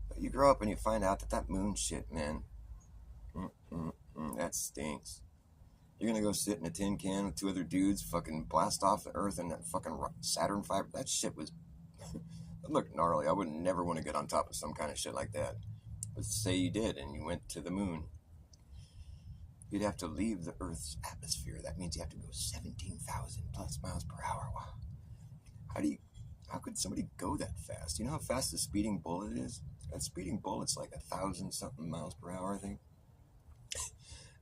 but you grow up and you find out that moon shit, man. That stinks. You're gonna go sit in a tin can with two other dudes, fucking blast off the Earth and that fucking Saturn V. That shit was, that looked gnarly. I would never want to get on top of some kind of shit like that. But say you did and you went to the moon. You'd have to leave the Earth's atmosphere. That means you have to go 17,000 plus miles per hour. Wow. How could somebody go that fast? You know how fast a speeding bullet is? A speeding bullet's like 1,000 something miles per hour, I think.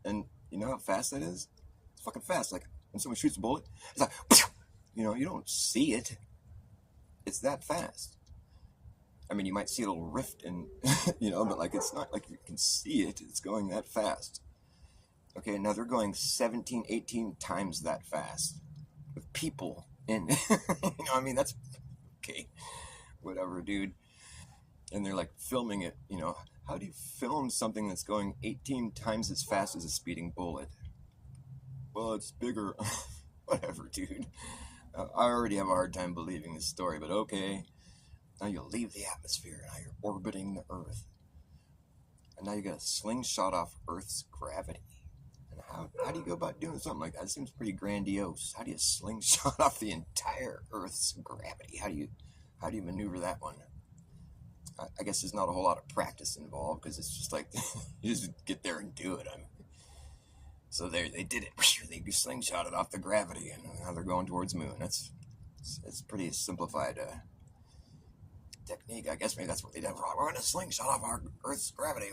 And you know how fast that is? It's fucking fast. Like when someone shoots a bullet, it's like, you don't see it. It's that fast. You might see a little rift in, but like it's not like you can see it. It's going that fast. Okay, now they're going 17, 18 times that fast with people in. That's okay. Whatever, dude. And they're like filming it, How do you film something that's going 18 times as fast as a speeding bullet? Well, it's bigger. Whatever, dude. I already have a hard time believing this story, but okay. Now you'll leave the atmosphere. Now you're orbiting the Earth. And now you got a slingshot off Earth's gravity. And how do you go about doing something like that? It seems pretty grandiose. How do you slingshot off the entire Earth's gravity? How do you maneuver that one? I guess there's not a whole lot of practice involved because it's just like you just get there and do it. So they did it. They slingshot it off the gravity, and now they're going towards the moon. It's pretty simplified technique. I guess maybe that's what they did. We're going to slingshot off our Earth's gravity.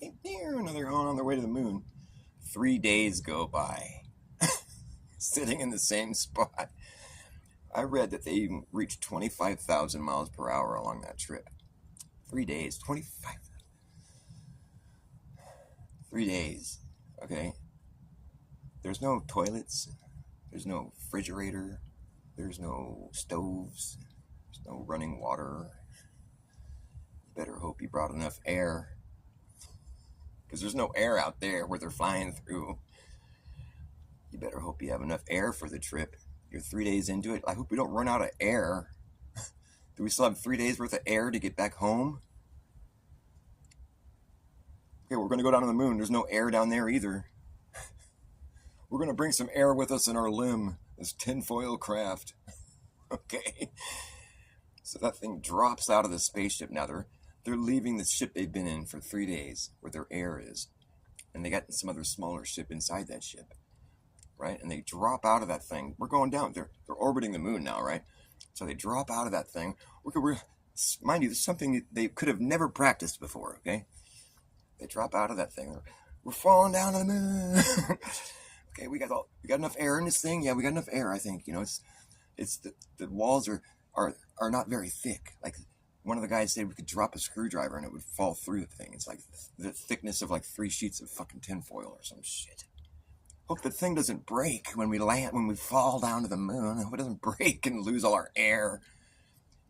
And they're on their way to the moon. 3 days go by, sitting in the same spot. I read that they even reached 25,000 miles per hour along that trip. 3 days, 25. 3 days, okay? There's no toilets. There's no refrigerator. There's no stoves. There's no running water. You better hope you brought enough air. Because there's no air out there where they're flying through. You better hope you have enough air for the trip. You're 3 days into it. I hope we don't run out of air. Do we still have 3 days worth of air to get back home? Okay, we're going to go down to the moon. There's no air down there either. We're going to bring some air with us in our limb, this tinfoil craft. Okay. So that thing drops out of the spaceship. Now they're leaving the ship they've been in for 3 days where their air is. And they got some other smaller ship inside that ship. Right? And they drop out of that thing. We're going down. They're orbiting the moon now, right? So they drop out of that thing. Mind you, this is something they could have never practiced before, okay? They drop out of that thing. We're falling down to the moon. Okay, we got enough air in this thing. Yeah, we got enough air, I think. You know, it's the walls are not very thick. Like one of the guys said we could drop a screwdriver and it would fall through the thing. It's like the thickness of like 3 sheets of fucking tinfoil or some shit. Hope the thing doesn't break when we fall down to the moon. I hope it doesn't break and lose all our air.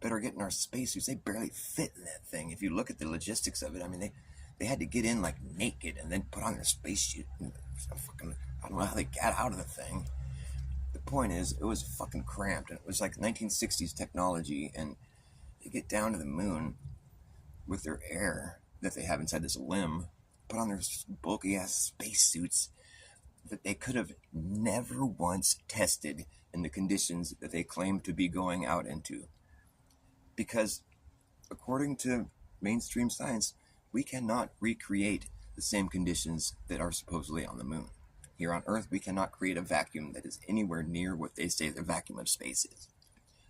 Better get in our spacesuits. They barely fit in that thing. If you look at the logistics of it, I mean, they had to get in like naked and then put on their spacesuit. I don't know how they got out of the thing. The point is, it was fucking cramped. And it was like 1960s technology. And they get down to the moon with their air that they have inside this limb, put on their bulky ass spacesuits that they could have never once tested in the conditions that they claim to be going out into. Because according to mainstream science, we cannot recreate the same conditions that are supposedly on the moon. Here on Earth, we cannot create a vacuum that is anywhere near what they say the vacuum of space is.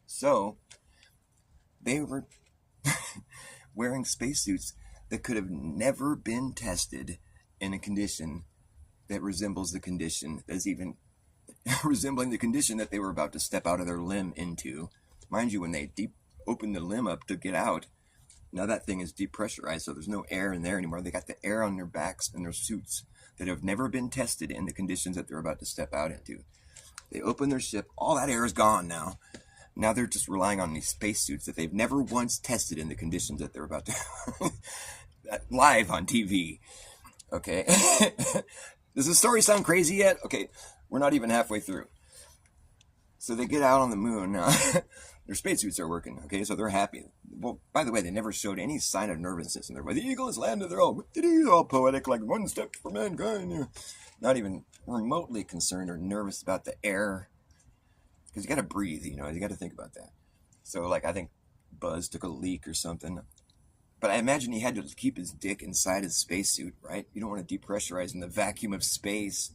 So, they were wearing spacesuits that could have never been tested in a condition that resembles the condition that's even resembling the condition that they were about to step out of their limb into. Mind you, when they opened the limb up to get out, now that thing is depressurized, so there's no air in there anymore. They got the air on their backs and their suits that have never been tested in the conditions that they're about to step out into. They open their ship, all that air is gone now. Now they're just relying on these spacesuits that they've never once tested in the conditions that they're about to live on TV. Okay. Does the story sound crazy yet? Okay, we're not even halfway through. So they get out on the moon now. Their spacesuits are working, okay, so they're happy. Well, by the way, they never showed any sign of nervousness in their way. The eagle has landed. They're all poetic, like one step for mankind. Not even remotely concerned or nervous about the air. Because you got to breathe, you got to think about that. So, like, I think Buzz took a leak or something. But I imagine he had to keep his dick inside his spacesuit, right? You don't want to depressurize in the vacuum of space.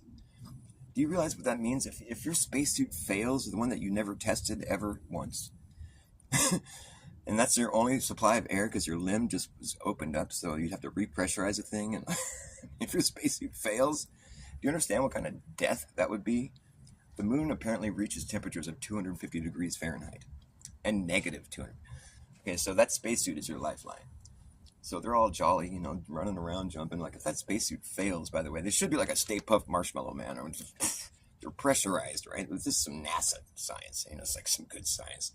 Do you realize what that means? If your spacesuit fails, the one that you never tested ever once, and that's your only supply of air because your limb just was opened up, so you'd have to repressurize the thing. And if your spacesuit fails, do you understand what kind of death that would be? The moon apparently reaches temperatures of 250 degrees Fahrenheit and negative 200. Okay, so that spacesuit is your lifeline. So they're all jolly, running around, jumping. Like, if that spacesuit fails, by the way, they should be like a Stay Puft Marshmallow Man. Or just, they're pressurized, right? This is some NASA science. It's like some good science.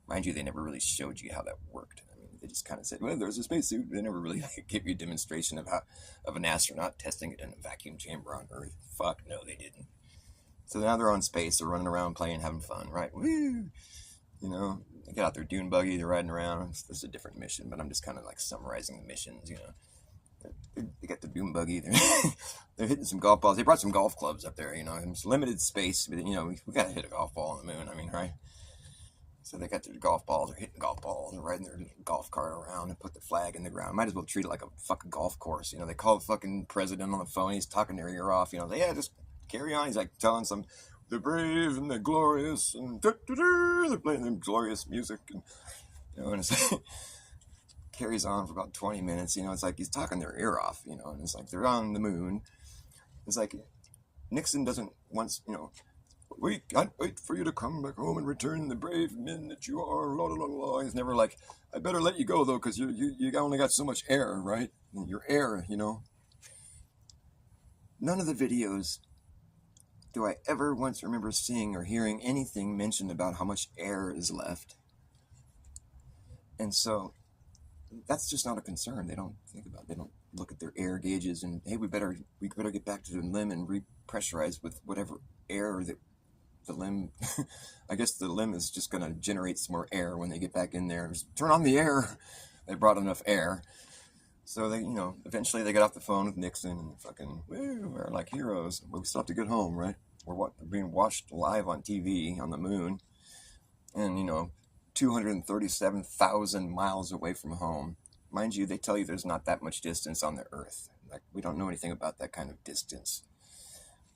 Mind you, they never really showed you how that worked. I mean, they just kind of said, well, there's a spacesuit. They never really gave you a demonstration of an astronaut testing it in a vacuum chamber on Earth. Fuck, no, they didn't. So now they're on space. They're running around, playing, having fun, right? Woo! They get out their dune buggy, they're riding around. It's a different mission, but I'm just kind of like summarizing the missions, The They got the doom buggy. They're hitting some golf balls. They brought some golf clubs up there, you know. It's limited space, but you know we got to hit a golf ball on the moon. I mean, right? So they got their golf balls. They're hitting golf balls and riding their golf cart around and put the flag in the ground. Might as well treat it like a fucking golf course. You know, they call the fucking president on the phone. He's talking their ear off. You know, yeah, just carry on. He's like telling some the brave and the glorious and they're playing them glorious music and you know, and it's carries on for about 20 minutes. You know, it's like he's talking their ear off. You know, and it's like they're on the moon. It's like Nixon doesn't once, you know. We can't wait for you to come back home and return the brave men that you are. La, la, la, la. He's never like, I better let you go, though, because you only got so much air, right? Your air, you know. None of the videos do I ever once remember seeing or hearing anything mentioned about how much air is left. And so that's just not a concern. They don't think about it. They don't look at their air gauges and, hey, we better get back to the limb and repressurize with whatever air that the limb, I guess the limb is just going to generate some more air when they get back in there. Just turn on the air. They brought enough air. So they, you know, eventually they got off the phone with Nixon and fucking, woo, we're like heroes. But we still have to get home, right? We're being watched live on TV on the moon. And, you know, 237,000 miles away from home. Mind you, they tell you there's not that much distance on the Earth. Like, we don't know anything about that kind of distance.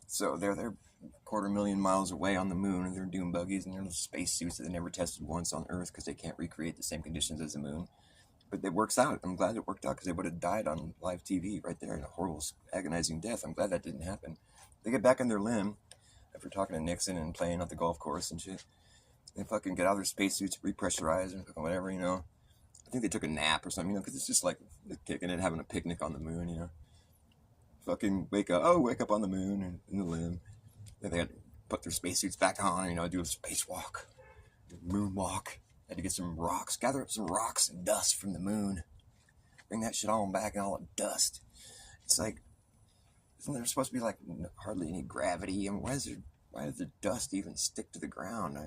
So they're 250,000 miles away on the moon, and they're doom buggies and their little spacesuits that they never tested once on Earth because they can't recreate the same conditions as the moon. But it works out. I'm glad it worked out because they would have died on live TV right there in a horrible, agonizing death. I'm glad that didn't happen. They get back in their limb after talking to Nixon and playing at the golf course and shit. They fucking get out of their spacesuits, repressurize and whatever, you know. I think they took a nap or something, you know, because it's just like kicking it, having a picnic on the moon, you know. Fucking wake up on the moon and in the limb. Then they had to put their spacesuits back on, you know, do a spacewalk, moonwalk. Had to get some rocks, gather up some rocks and dust from the moon. Bring that shit on back and all the dust. It's like, isn't there supposed to be like hardly any gravity? I mean, why does the dust even stick to the ground?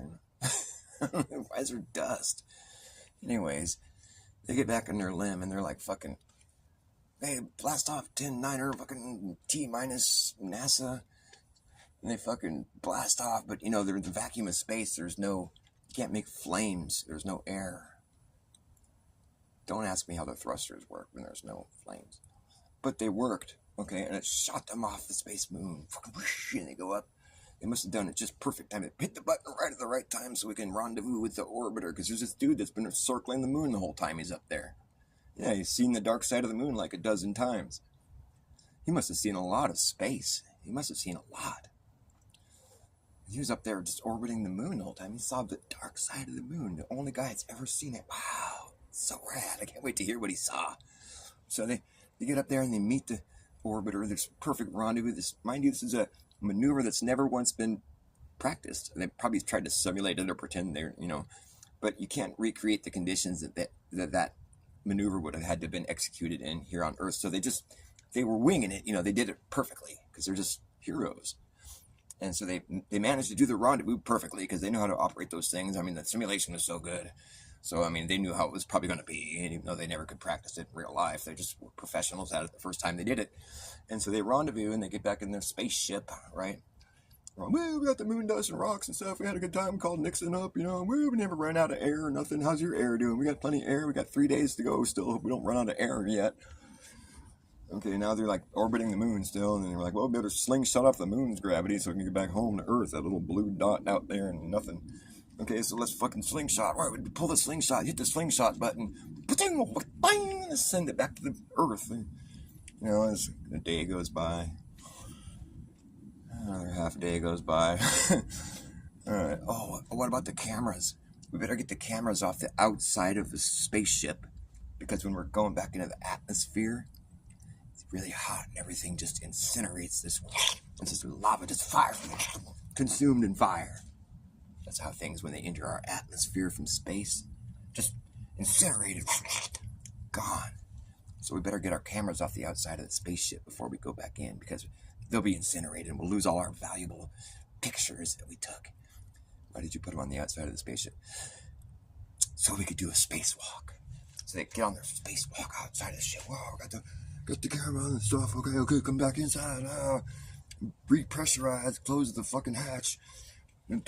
Why is there dust? Anyways, they get back in their limb and they're like fucking, hey, blast off 10-9er, fucking T-minus NASA. And they fucking blast off, but you know, they're in the vacuum of space. You can't make flames. There's no air. Don't ask me how the thrusters work when there's no flames. But they worked, okay? And it shot them off the space moon. Fucking whoosh, and they go up. They must have done it just perfect time. They hit the button right at the right time so we can rendezvous with the orbiter. Because there's this dude that's been circling the moon the whole time he's up there. Yeah, he's seen the dark side of the moon like a dozen times. He must have seen a lot of space. He must have seen a lot. He was up there just orbiting the moon the whole time. He saw the dark side of the moon. The only guy that's ever seen it. Wow, so rad. I can't wait to hear what he saw. So they get up there and they meet the orbiter. There's perfect rendezvous. Mind you, this is a maneuver that's never once been practiced. They probably tried to simulate it or pretend they're, you know, but you can't recreate the conditions that maneuver would have had to have been executed in here on Earth. So they were winging it. You know, they did it perfectly because they're just heroes. And so they managed to do the rendezvous perfectly because they know how to operate those things. I mean, the simulation was so good. So, I mean, they knew how it was probably going to be. And even though they never could practice it in real life, they just were professionals at it the first time they did it. And so they rendezvous and they get back in their spaceship, right? Well, we got the moon dust and rocks and stuff. We had a good time. We called Nixon up, you know. We never ran out of air or nothing. How's your air doing? We got plenty of air. We got 3 days to go still. Hope we don't run out of air yet. Okay, now they're like orbiting the moon still, and they're like, well, we better slingshot off the moon's gravity so we can get back home to Earth, that little blue dot out there and nothing. Okay, so let's fucking slingshot. All right, we pull the slingshot, hit the slingshot button, and send it back to the Earth. And, you know, as a day goes by, another half a day goes by. All right, oh, what about the cameras? We better get the cameras off the outside of the spaceship, because when we're going back into the atmosphere, really hot and everything just incinerates. This just lava, just fire, consumed in fire. That's how things, when they enter our atmosphere from space, just incinerated, gone. So we better get our cameras off the outside of the spaceship before we go back in, because they'll be incinerated and we'll lose all our valuable pictures that we took. Why did you put them on the outside of the spaceship? So we could do a spacewalk. So they get on their spacewalk outside of the ship. Whoa, got Got the camera and stuff. Okay, come back inside. Repressurize, close the fucking hatch. And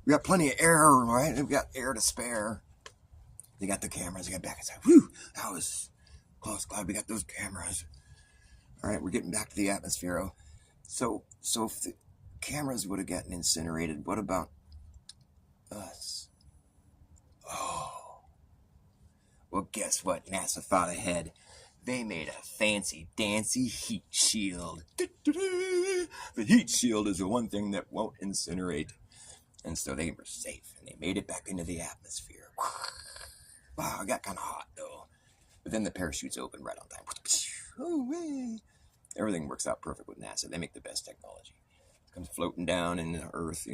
we got plenty of air, right? We got air to spare. They got the cameras. They got back inside. Whew, that was close. Glad we got those cameras. All right, we're getting back to the atmosphere. So if the cameras would have gotten incinerated, what about us? Oh. Well, guess what? NASA thought ahead. They made a fancy dancy heat shield. The heat shield is the one thing that won't incinerate. And so they were safe, and they made it back into the atmosphere. Wow, it got kind of hot, though. But then the parachutes opened right on time. Oh, hey. Everything works out perfect with NASA. They make the best technology. It comes floating down in the Earth,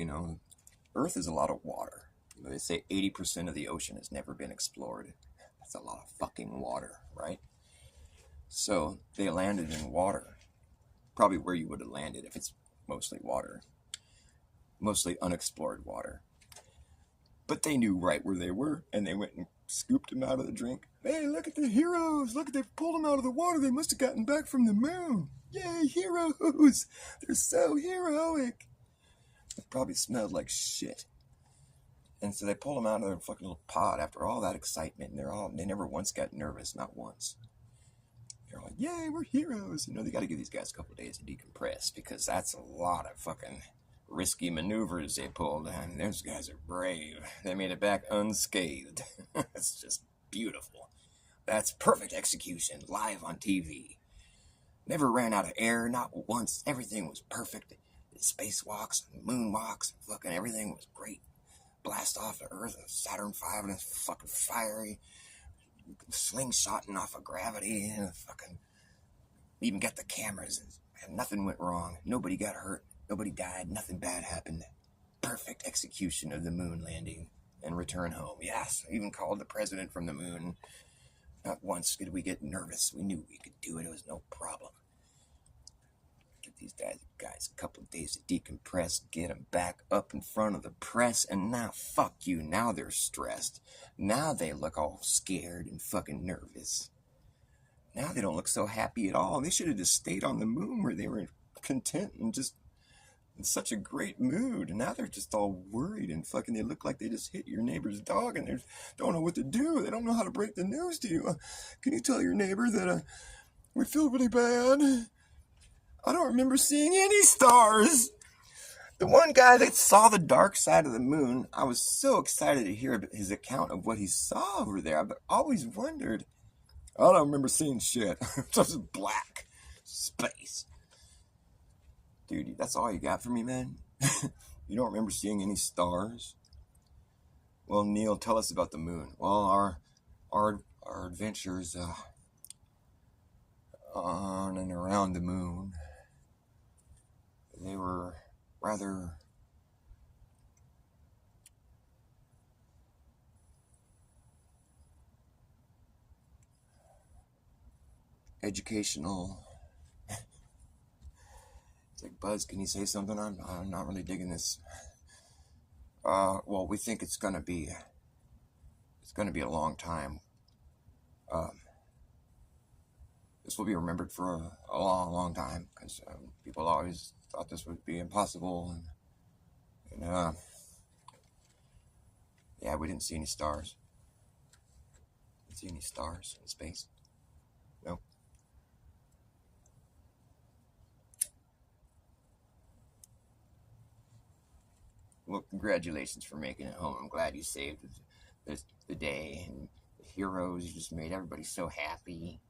Earth is a lot of water. They say 80% of the ocean has never been explored. That's a lot of fucking water, right? So they landed in water. Probably where you would have landed if it's mostly water. Mostly unexplored water. But they knew right where they were, and they went and scooped them out of the drink. Hey, look at the heroes! Look, they pulled them out of the water. They must have gotten back from the moon. Yay, heroes! They're so heroic. It probably smelled like shit. And so they pulled them out of their fucking little pod after all that excitement. And they never once got nervous, not once. They're like, yay, we're heroes. They got to give these guys a couple of days to decompress, because that's a lot of fucking risky maneuvers they pulled. And those guys are brave. They made it back unscathed. It's just beautiful. That's perfect execution, live on TV. Never ran out of air, not once. Everything was perfect. Spacewalks, moonwalks, fucking everything was great. Blast off the Earth, Saturn V, and it's fucking fiery. Slingshotting off of gravity, and fucking even got the cameras, and nothing went wrong. Nobody got hurt. Nobody died. Nothing bad happened. Perfect execution of the moon landing and return home. Yes, I even called the president from the moon. Not once did we get nervous. We knew we could do it. It was no problem. Get these guys a couple of days to decompress, get them back up in front of the press, and now, fuck you, now they're stressed. Now they look all scared and fucking nervous. Now they don't look so happy at all. They should have just stayed on the moon where they were content and just in such a great mood. And now they're just all worried and fucking, they look like they just hit your neighbor's dog and they don't know what to do. They don't know how to break the news to you. Can you tell your neighbor that we feel really bad? I don't remember seeing any stars. The one guy that saw the dark side of the moon, I was so excited to hear his account of what he saw over there. I've always wondered. I don't remember seeing shit. Just black space. Dude, that's all you got for me, man? You don't remember seeing any stars? Well, Neil, tell us about the moon. Well, our adventures on and around the moon, they were rather educational. It's like, Buzz, can you say something? I'm not really digging this. Well, we think it's gonna be a long time. This will be remembered for a long, long time, because people always thought this would be impossible, and yeah, we didn't see any stars. Didn't see any stars in space. No. Well, congratulations for making it home. I'm glad you saved the day, and the heroes, you just made everybody so happy.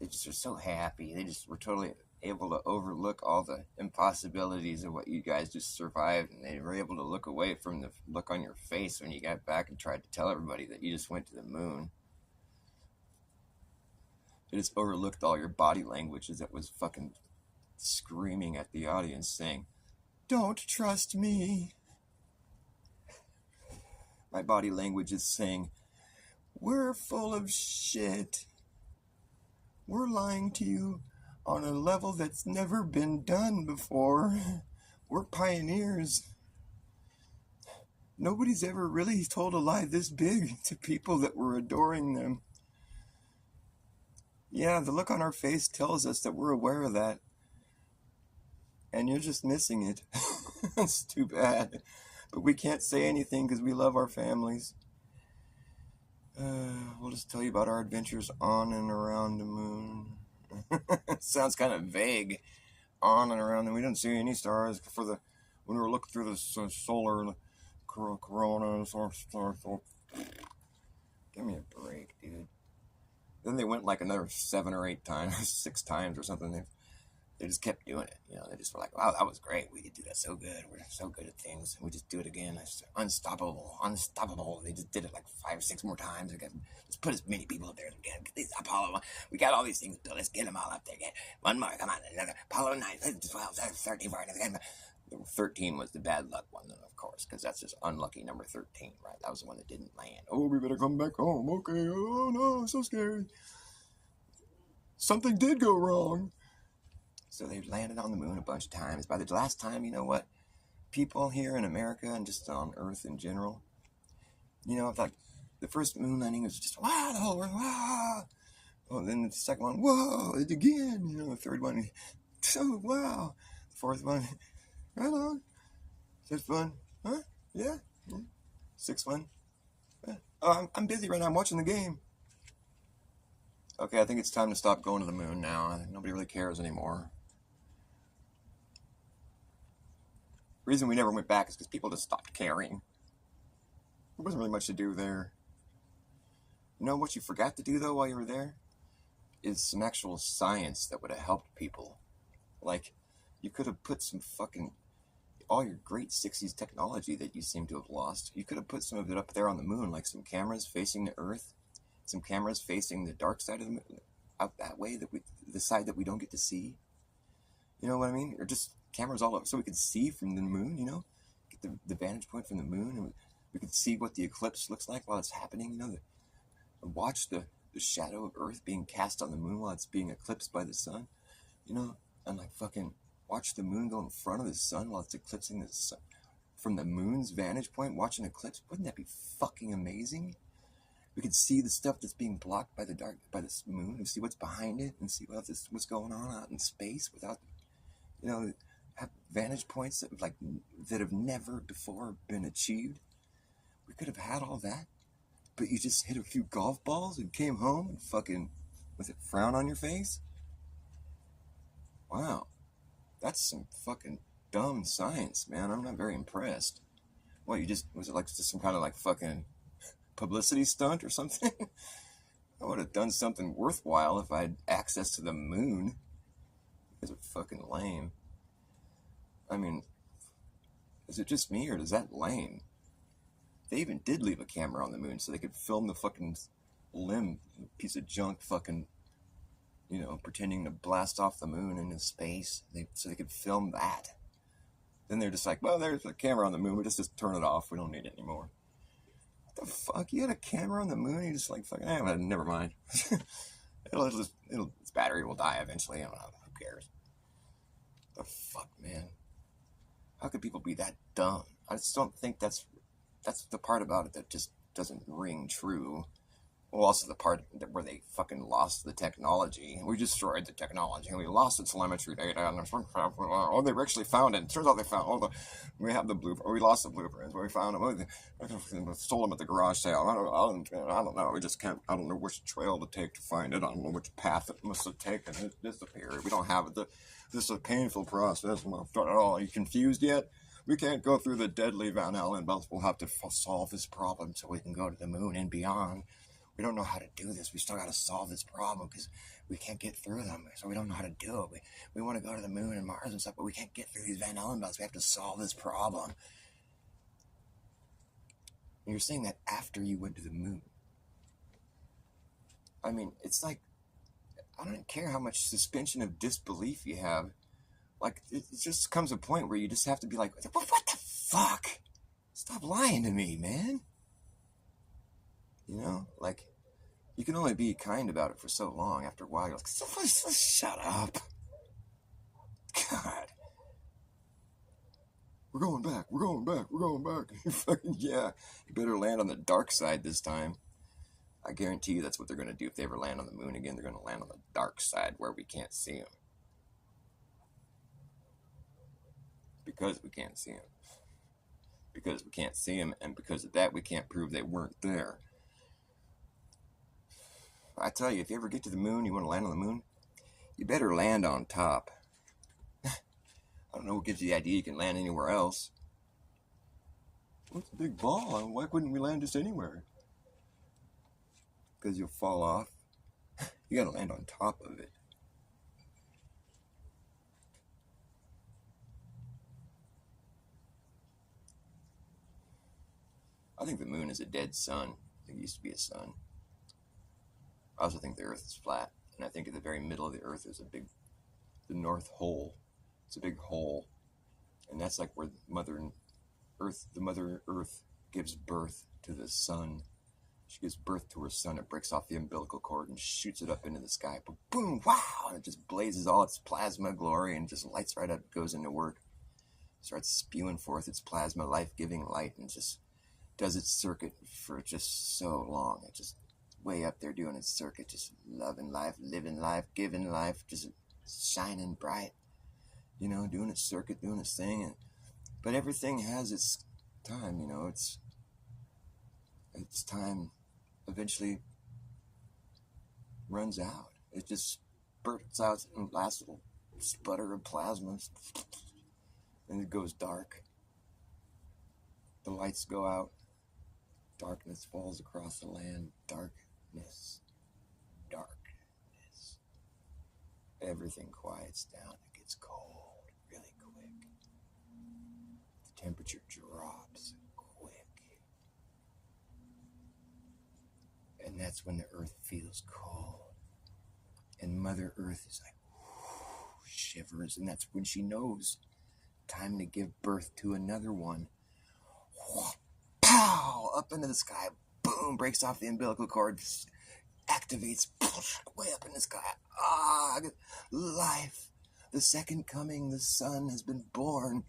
They just are so happy. They just were totally able to overlook all the impossibilities of what you guys just survived, and they were able to look away from the look on your face when you got back and tried to tell everybody that you just went to the moon. They just overlooked all your body language as it was fucking screaming at the audience saying, "Don't trust me." My body language is saying, "We're full of shit. We're lying to you on a level that's never been done before. We're pioneers. Nobody's ever really told a lie this big to people that were adoring them. Yeah, the look on our face tells us that we're aware of that, and you're just missing it. It's too bad. But we can't say anything because we love our families. We'll just tell you about our adventures on and around the moon. Sounds kind of vague. On and around, and we didn't see any stars for the when we were looking through the solar corona. Give me a break, dude. Then they went like another 7 or 8 times, 6 times or something. They just kept doing it. You know, they just were like, wow, that was great. We could do that so good. We're so good at things. We just do it again. It's unstoppable. Unstoppable. They just did it like 5 or 6 more times. Let's put as many people up there as we can. Get these Apollo. We got all these things built. Let's get them all up there. Get one more. Come on. Another. Apollo 9, 12, 13, 14. 13 was the bad luck one, of course, because that's just unlucky number 13, right? That was the one that didn't land. Oh, we better come back home. Okay. Oh, no. So scary. Something did go wrong. So they landed on the moon a bunch of times. By the last time, you know what? People here in America and just on Earth in general, you know, like the first moon landing was just, wow, the whole world, wow. Oh, then the second one, whoa, it again. You know, the third one, oh, wow. The fourth one, hello. Fifth one, huh? Yeah. Sixth one, oh, I'm busy right now. I'm watching the game. Okay, I think it's time to stop going to the moon now. Nobody really cares anymore. The reason we never went back is because people just stopped caring. There wasn't really much to do there. You know what you forgot to do, though, while you were there? Is some actual science that would have helped people. Like, you could have put some fucking... all your great 60s technology that you seem to have lost, you could have put some of it up there on the moon, like some cameras facing the Earth, some cameras facing the dark side of the moon, out that way, the side that we don't get to see. You know what I mean? Or just cameras all over so we could see from the moon, you know? Get the vantage point from the moon, and we could see what the eclipse looks like while it's happening, you know? Watch the shadow of Earth being cast on the moon while it's being eclipsed by the sun, you know? And like fucking watch the moon go in front of the sun while it's eclipsing the sun. From the moon's vantage point, watch an eclipse. Wouldn't that be fucking amazing? We could see the stuff that's being blocked by the moon, and see what's behind it, and see what's going on out in space without, you know, have vantage points that have never before been achieved. We could have had all that, but you just hit a few golf balls and came home and fucking, was it frown on your face? Wow, that's some fucking dumb science, man. I'm not very impressed. What, was it like just some kind of like fucking publicity stunt or something? I would have done something worthwhile if I had access to the moon. You guys are fucking lame. I mean, is it just me or is that lame? They even did leave a camera on the moon so they could film the fucking limb, piece of junk fucking, you know, pretending to blast off the moon into space. So they could film that. Then they're just like, well, there's a camera on the moon. We just turn it off. We don't need it anymore. What the fuck? You had a camera on the moon? You just like fucking, never mind. Its battery will die eventually. I don't know. Who cares? The fuck, man? How could people be that dumb? I just don't think that's the part about it that just doesn't ring true. Well, also the part where they fucking lost the technology. We destroyed the technology. We lost the telemetry data. Oh, they actually found it. It turns out they found we have the blueprint. We lost the blueprints. We found them. We stole them at the garage sale. I don't know. We just can't. I don't know which trail to take to find it. I don't know which path it must have taken. It disappeared. We don't have it. This is a painful process. Are you confused yet? We can't go through the deadly Van Allen belts. We'll have to solve this problem so we can go to the moon and beyond. We don't know how to do this. We still got to solve this problem because we can't get through them. So we don't know how to do it. We want to go to the moon and Mars and stuff, but we can't get through these Van Allen belts. We have to solve this problem. And you're saying that after you went to the moon. I mean, it's like, I don't care how much suspension of disbelief you have. Like, it just comes a point where you just have to be like, what the fuck? Stop lying to me, man. You know, like, you can only be kind about it for so long. After a while, you're like, shut up. God. We're going back. Fucking, yeah. You better land on the dark side this time. I guarantee you that's what they're going to do if they ever land on the moon again. They're going to land on the dark side where we can't see them. Because we can't see them. Because we can't see them, and because of that, we can't prove they weren't there. I tell you, if you ever get to the moon, you want to land on the moon, you better land on top. I don't know what gives you the idea you can land anywhere else. What's a big ball? Why couldn't we land just anywhere? Because you'll fall off. You gotta land on top of it. I think the moon is a dead sun. I think it used to be a sun. I also think the earth is flat. And I think at the very middle of the earth is the North Hole. It's a big hole. And that's like where the Mother Earth gives birth to the sun. She gives birth to her son. It breaks off the umbilical cord and shoots it up into the sky. Boom, wow! And it just blazes all its plasma glory and just lights right up, goes into work. Starts spewing forth its plasma, life-giving light, and just does its circuit for just so long. It just way up there doing its circuit, just loving life, living life, giving life, just shining bright. You know, doing its circuit, doing its thing. But everything has its time, you know. Its time eventually runs out. It just spurts out and last little sputter of plasma, and it goes dark. The lights go out. Darkness falls across the land. Darkness. Everything quiets down. It gets cold really quick. The temperature drops quick. And that's when the earth feels cold. And Mother Earth is like, whoo, shivers. And that's when she knows time to give birth to another one. Pow! Up into the sky. Boom! Breaks off the umbilical cord. Activates way up in the sky. Ah! Life. The second coming. The sun has been born.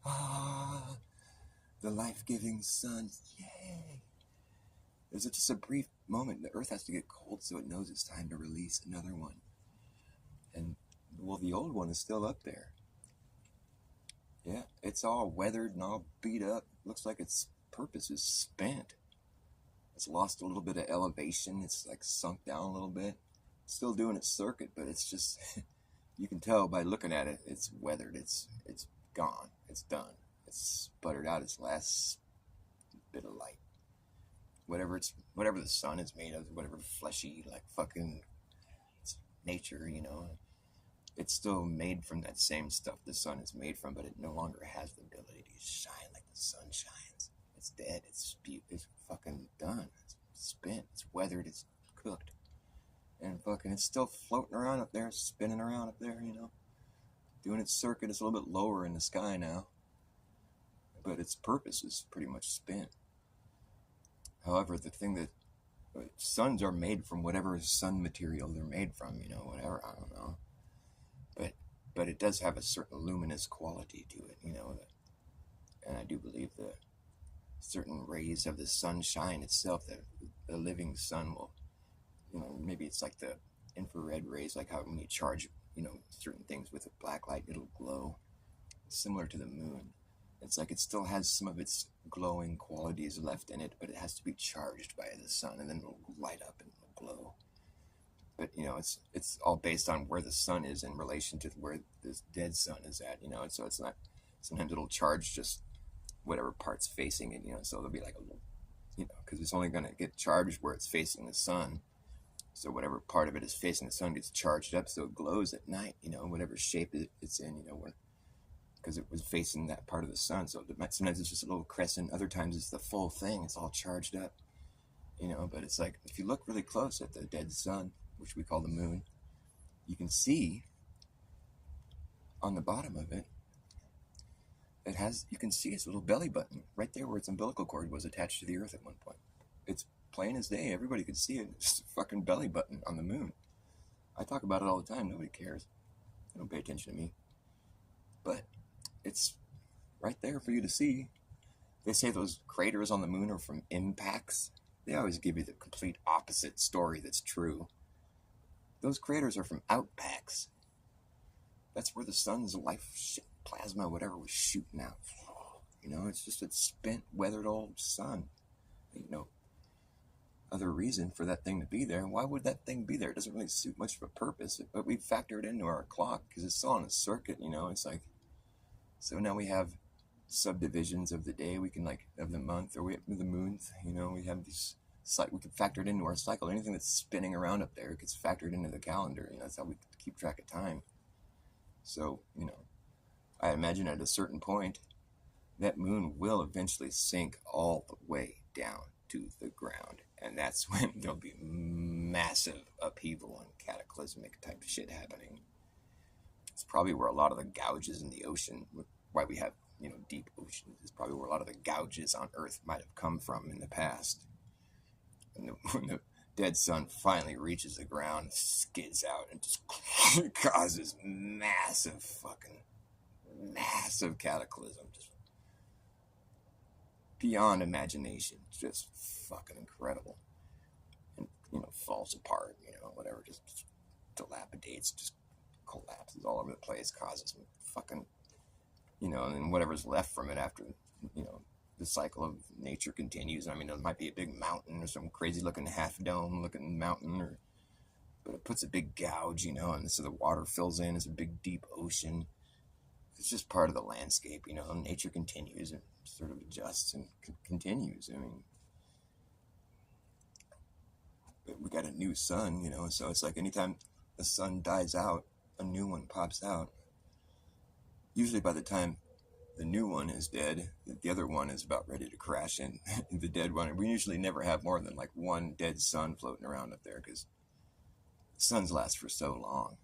Ah! The life-giving sun. Yay! There's just a brief moment. The earth has to get cold so it knows it's time to release another one. And, well, the old one is still up there. Yeah, it's all weathered and all beat up. Looks like its purpose is spent. It's lost a little bit of elevation. It's like sunk down a little bit. It's still doing its circuit, but it's just, you can tell by looking at it, it's weathered. It's gone. It's done. It's sputtered out its last bit of light. Whatever the sun is made of, whatever fleshy, like fucking it's nature, you know. It's still made from that same stuff the sun is made from, but it no longer has the ability to shine like the sun shines. It's dead. It's fucking done. It's spent. It's weathered. It's cooked. And fucking it's still floating around up there, spinning around up there, you know. Doing its circuit. It's a little bit lower in the sky now. But its purpose is pretty much spent. However, the thing that suns are made from whatever sun material they're made from, you know, whatever, I don't know. But it does have a certain luminous quality to it, you know. And I do believe the certain rays of the sunshine itself, the living sun will, you know, maybe it's like the infrared rays, like how when you charge, you know, certain things with a black light, it'll glow. It's similar to the moon. It's like it still has some of its glowing qualities left in it, but it has to be charged by the sun, and then it'll light up and it'll glow. But, you know, it's all based on where the sun is in relation to where this dead sun is at, you know. And so it's not, sometimes it'll charge just whatever part's facing it, you know. So there'll be like a little, you know, because it's only going to get charged where it's facing the sun. So whatever part of it is facing the sun gets charged up so it glows at night, you know, whatever shape it's in, you know, because it was facing that part of the sun. So sometimes it's just a little crescent. Other times it's the full thing. It's all charged up, you know. But it's like, if you look really close at the dead sun, which we call the moon, you can see on the bottom of it, you can see its little belly button right there where its umbilical cord was attached to the earth at one point. It's plain as day. Everybody could see it. It's just a fucking belly button on the moon. I talk about it all the time. Nobody cares. They don't pay attention to me. But it's right there for you to see. They say those craters on the moon are from impacts. They always give you the complete opposite story that's true. Those craters are from outbacks. That's where the sun's life shit, plasma, whatever, was shooting out. It's just a spent, weathered old sun. Ain't no other reason for that thing to be there. Why would that thing be there? It doesn't really suit much of a purpose, but we factor it into our clock because it's still on a circuit, it's like, so now we have subdivisions of the day, we can of the month, or we have the moons, we have these, we can factor it into our cycle. Anything that's spinning around up there gets factored into the calendar. That's how we keep track of time. So, I imagine at a certain point, that moon will eventually sink all the way down to the ground. And that's when there'll be massive upheaval and cataclysmic type of shit happening. It's probably where a lot of the gouges in the ocean, why we have, deep oceans, is probably where a lot of the gouges on Earth might have come from in the past. And when the dead sun finally reaches the ground, skids out and just causes massive cataclysm. Just beyond imagination. Just fucking incredible. And, falls apart, whatever, just dilapidates, just collapses all over the place, causes fucking, and then whatever's left from it after, the cycle of nature continues. I mean, there might be a big mountain or some crazy looking half dome looking mountain, but it puts a big gouge, and so the water fills in. It's a big deep ocean. It's just part of the landscape, nature continues and sort of adjusts and continues. I mean, we got a new sun, so it's like anytime the sun dies out, a new one pops out. Usually by the time the new one is dead, the other one is about ready to crash in. The dead one. We usually never have more than one dead sun floating around up there because suns last for so long,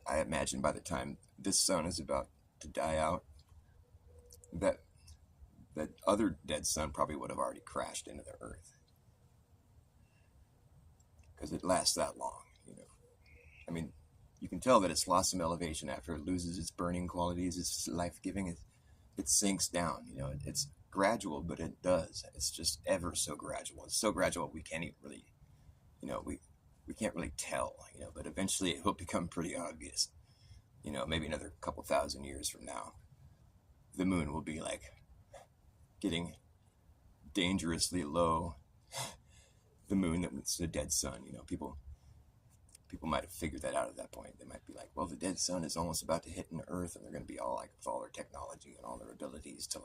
I imagine by the time this sun is about to die out, that other dead sun probably would have already crashed into the earth. Because it lasts that long, I mean, you can tell that it's lost some elevation after it loses its burning qualities, its life-giving. It sinks down, it's gradual, but it does. It's just ever so gradual. It's so gradual we can't even really, we can't really tell, but eventually it will become pretty obvious. Maybe another couple thousand years from now, the moon will be getting dangerously low. The moon that's the dead sun, people might have figured that out at that point. They might be like, well, the dead sun is almost about to hit an Earth, and they're going to be all with all their technology and all their abilities to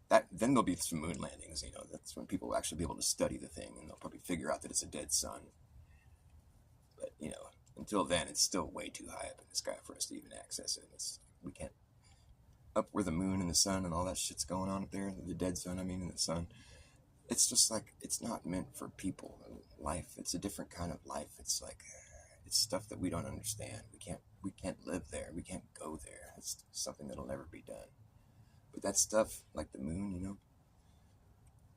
that. Then there'll be some moon landings, that's when people will actually be able to study the thing, and they'll probably figure out that it's a dead sun. But, until then, it's still way too high up in the sky for us to even access it. We can't, up where the moon and the sun and all that shit's going on up there, the dead sun, and the sun, it's just it's not meant for people. Life, it's a different kind of life. It's it's stuff that we don't understand. We can't live there. We can't go there. It's something that'll never be done. But that stuff, like the moon,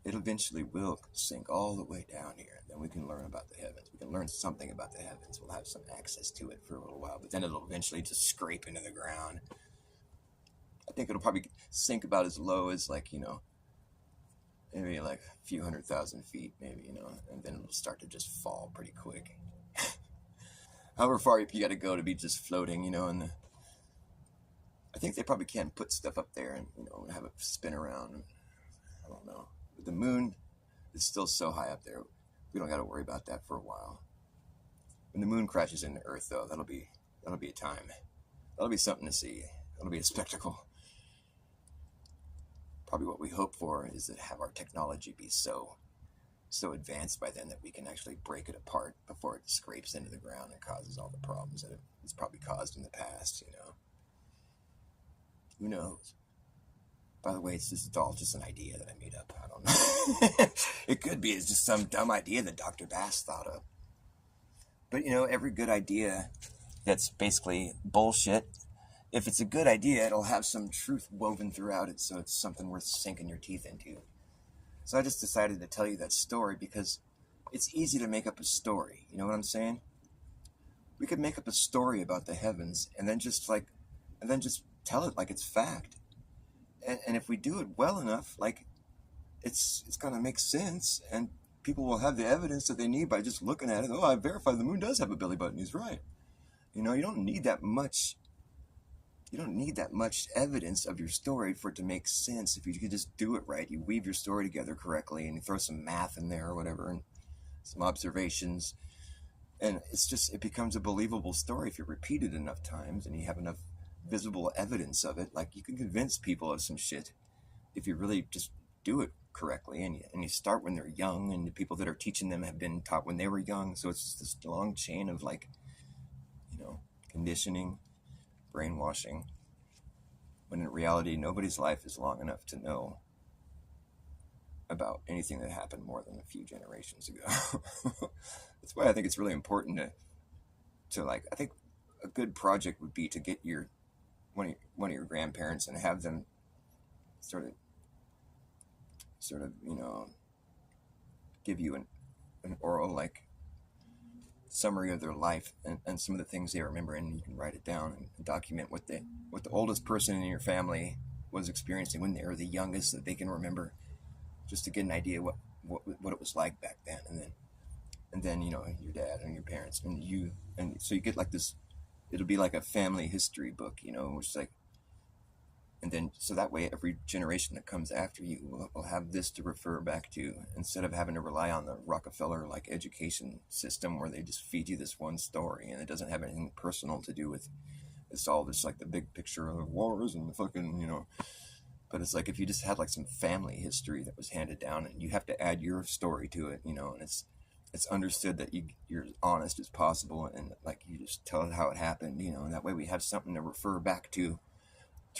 it eventually will sink all the way down here. Then we can learn about the heavens. We can learn something about the heavens. We'll have some access to it for a little while, but then it'll eventually just scrape into the ground. I think it'll probably sink about as low as maybe a few 100,000 feet, maybe, and then it'll start to just fall pretty quick. However far you got to go to be just floating, and I think they probably can put stuff up there and, have it spin around. I don't know. But the moon is still so high up there, we don't got to worry about that for a while. When the moon crashes into Earth, though, that'll be a time. That'll be something to see. That'll be a spectacle. Probably what we hope for is to have our technology be so advanced by then that we can actually break it apart before it scrapes into the ground and causes all the problems that it's probably caused in the past, Who knows? By the way, this is all just an idea that I made up. I don't know. It could be it's just some dumb idea that Dr. Bass thought of. But, every good idea that's basically bullshit, if it's a good idea, it'll have some truth woven throughout it, so it's something worth sinking your teeth into. So I just decided to tell you that story because it's easy to make up a story. You know what I'm saying? We could make up a story about the heavens and then just tell it like it's fact. And if we do it well enough, it's going to make sense, and people will have the evidence that they need by just looking at it. Oh, I verified the moon does have a belly button. He's right. You know, you don't need that much evidence of your story for it to make sense. If you could just do it right, you weave your story together correctly, and you throw some math in there or whatever, and some observations, and it becomes a believable story if you repeat it enough times and you have enough visible evidence of it. Like, you can convince people of some shit if you really just do it correctly, and you start when they're young, and the people that are teaching them have been taught when they were young. So it's just this long chain of, like, you know, conditioning, brainwashing, when in reality nobody's life is long enough to know about anything that happened more than a few generations ago. That's why I think it's really important to like, I think a good project would be to get one of your grandparents and have them sort of you know, give you an oral, like, summary of their life and some of the things they remember, and you can write it down and document what the oldest person in your family was experiencing when they were the youngest that they can remember, just to get an idea what it was like back then. And then you know, your dad and your parents and you, and so you get like this, it'll be like a family history book, you know, which is like, and then so that way every generation that comes after you will have this to refer back to, instead of having to rely on the Rockefeller like education system where they just feed you this one story and it doesn't have anything personal to do with, it's all just like the big picture of the wars and the fucking, you know. But it's like, if you just had like some family history that was handed down, and you have to add your story to it, you know, and it's understood that you're as honest as possible, and like you just tell how it happened, you know, and that way we have something to refer back to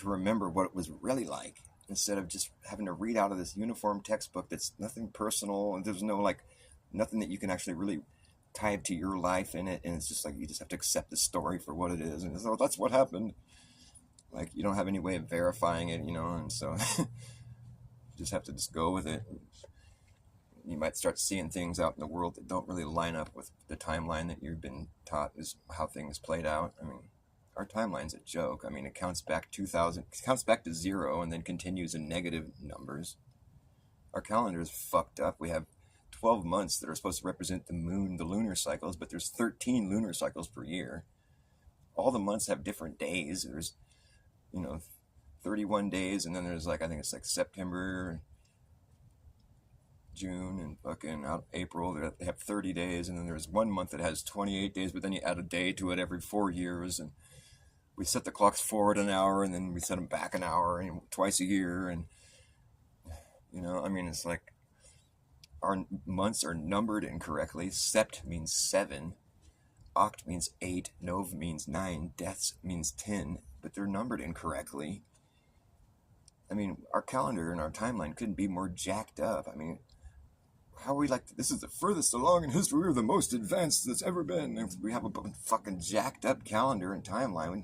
remember what it was really like, instead of just having to read out of this uniform textbook that's nothing personal, and there's no, like, nothing that you can actually really tie to your life in it, and it's just like you just have to accept the story for what it is, and so that's what happened. Like, you don't have any way of verifying it, you know, and so you just have to just go with it. You might start seeing things out in the world that don't really line up with the timeline that you've been taught is how things played out. I mean, our timeline's a joke. I mean, it counts back to 0 and then continues in negative numbers. Our calendar is fucked up. We have 12 months that are supposed to represent the moon, the lunar cycles, but there's 13 lunar cycles per year. All the months have different days. There's, you know, 31 days, and then there's like, I think it's like September, June, and fucking April. They have 30 days, and then there's 1 month that has 28 days, but then you add a day to it every 4 years, and we set the clocks forward an hour, and then we set them back an hour, and twice a year, and, you know, I mean, it's like our months are numbered incorrectly. Sept means 7, Oct means 8, Nov means 9, Deaths means 10, but they're numbered incorrectly. I mean, our calendar and our timeline couldn't be more jacked up. I mean, how are we like, this is the furthest along in history, we're the most advanced that's ever been. And we have a fucking jacked up calendar and timeline.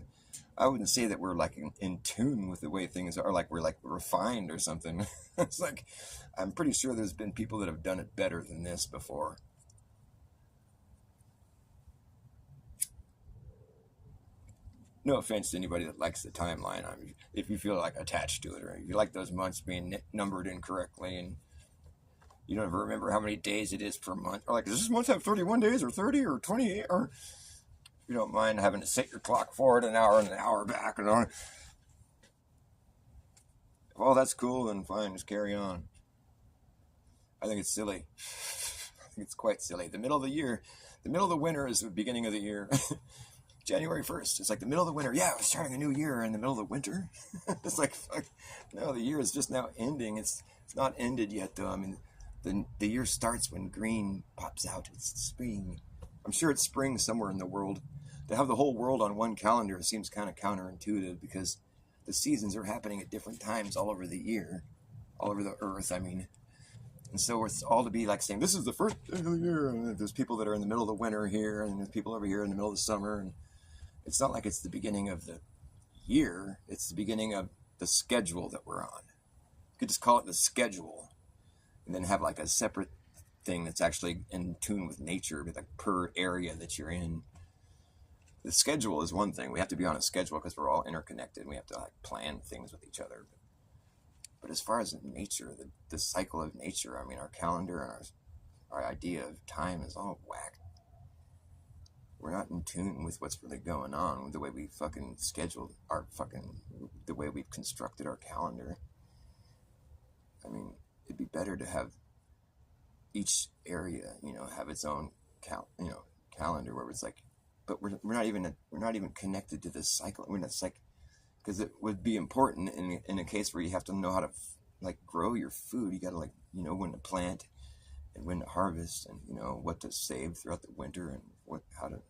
I wouldn't say that we're like in tune with the way things are, like we're like refined or something. It's like, I'm pretty sure there's been people that have done it better than this before. No offense to anybody that likes the timeline. I mean, if you feel like attached to it, or if you like those months being numbered incorrectly, and you don't ever remember how many days it is per month, or like, does this month have 31 days or 30 or 28, or you don't mind having to set your clock forward an hour and an hour back, and on. Well, that's cool, then fine, just carry on. I think it's silly. I think it's quite silly. The middle of the winter is the beginning of the year. January 1st, it's like the middle of the winter. Yeah, we're starting a new year in the middle of the winter. It's like, fuck, no, the year is just now ending. It's not ended yet, though. I mean, the year starts when green pops out. It's spring. I'm sure it's spring somewhere in the world. To have the whole world on one calendar, it seems kind of counterintuitive, because the seasons are happening at different times all over the year, all over the earth, I mean. And so it's all to be like saying, this is the first day of the year, and there's people that are in the middle of the winter here, and there's people over here in the middle of the summer, and it's not like it's the beginning of the year, it's the beginning of the schedule that we're on. You could just call it the schedule, and then have like a separate thing that's actually in tune with nature, like per area that you're in. The schedule is one thing. We have to be on a schedule because we're all interconnected. We have to like plan things with each other. But as far as nature, the cycle of nature, I mean, our calendar and our idea of time is all whack. We're not in tune with what's really going on, with the way we fucking scheduled the way we've constructed our calendar. I mean, it'd be better to have each area, have its own calendar where it's like, but we're not even connected to this cycle. We're not like, because it would be important in a case where you have to know how to grow your food. You got to when to plant and when to harvest, and what to save throughout the winter, and how to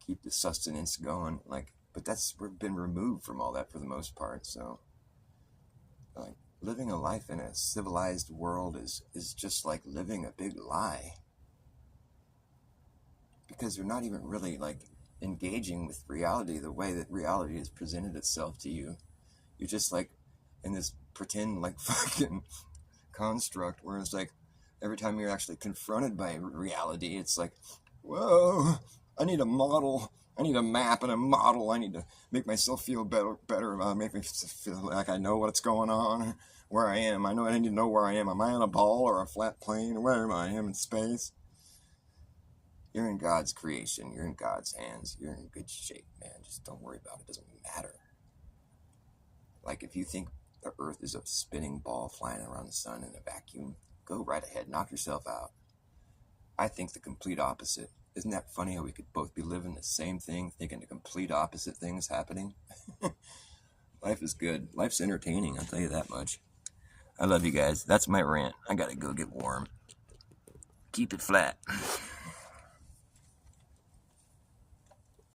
keep the sustenance going. But we've been removed from all that for the most part. So living a life in a civilized world is just like living a big lie, because you're not even really engaging with reality the way that reality has presented itself to you. You're just in this pretend fucking construct where it's every time you're actually confronted by reality, it's whoa, I need a model, I need a map and a model, I need to make myself feel better, make me feel like I know what's going on, where I am. I need to know where I am. Am I on a ball or a flat plane, or where am I? I am in space. You're in God's creation. You're in God's hands. You're in good shape, man. Just don't worry about it. It doesn't matter. If you think the earth is a spinning ball flying around the sun in a vacuum, go right ahead. Knock yourself out. I think the complete opposite. Isn't that funny how we could both be living the same thing, thinking the complete opposite things happening? Life is good. Life's entertaining, I'll tell you that much. I love you guys. That's my rant. I gotta go get warm. Keep it flat.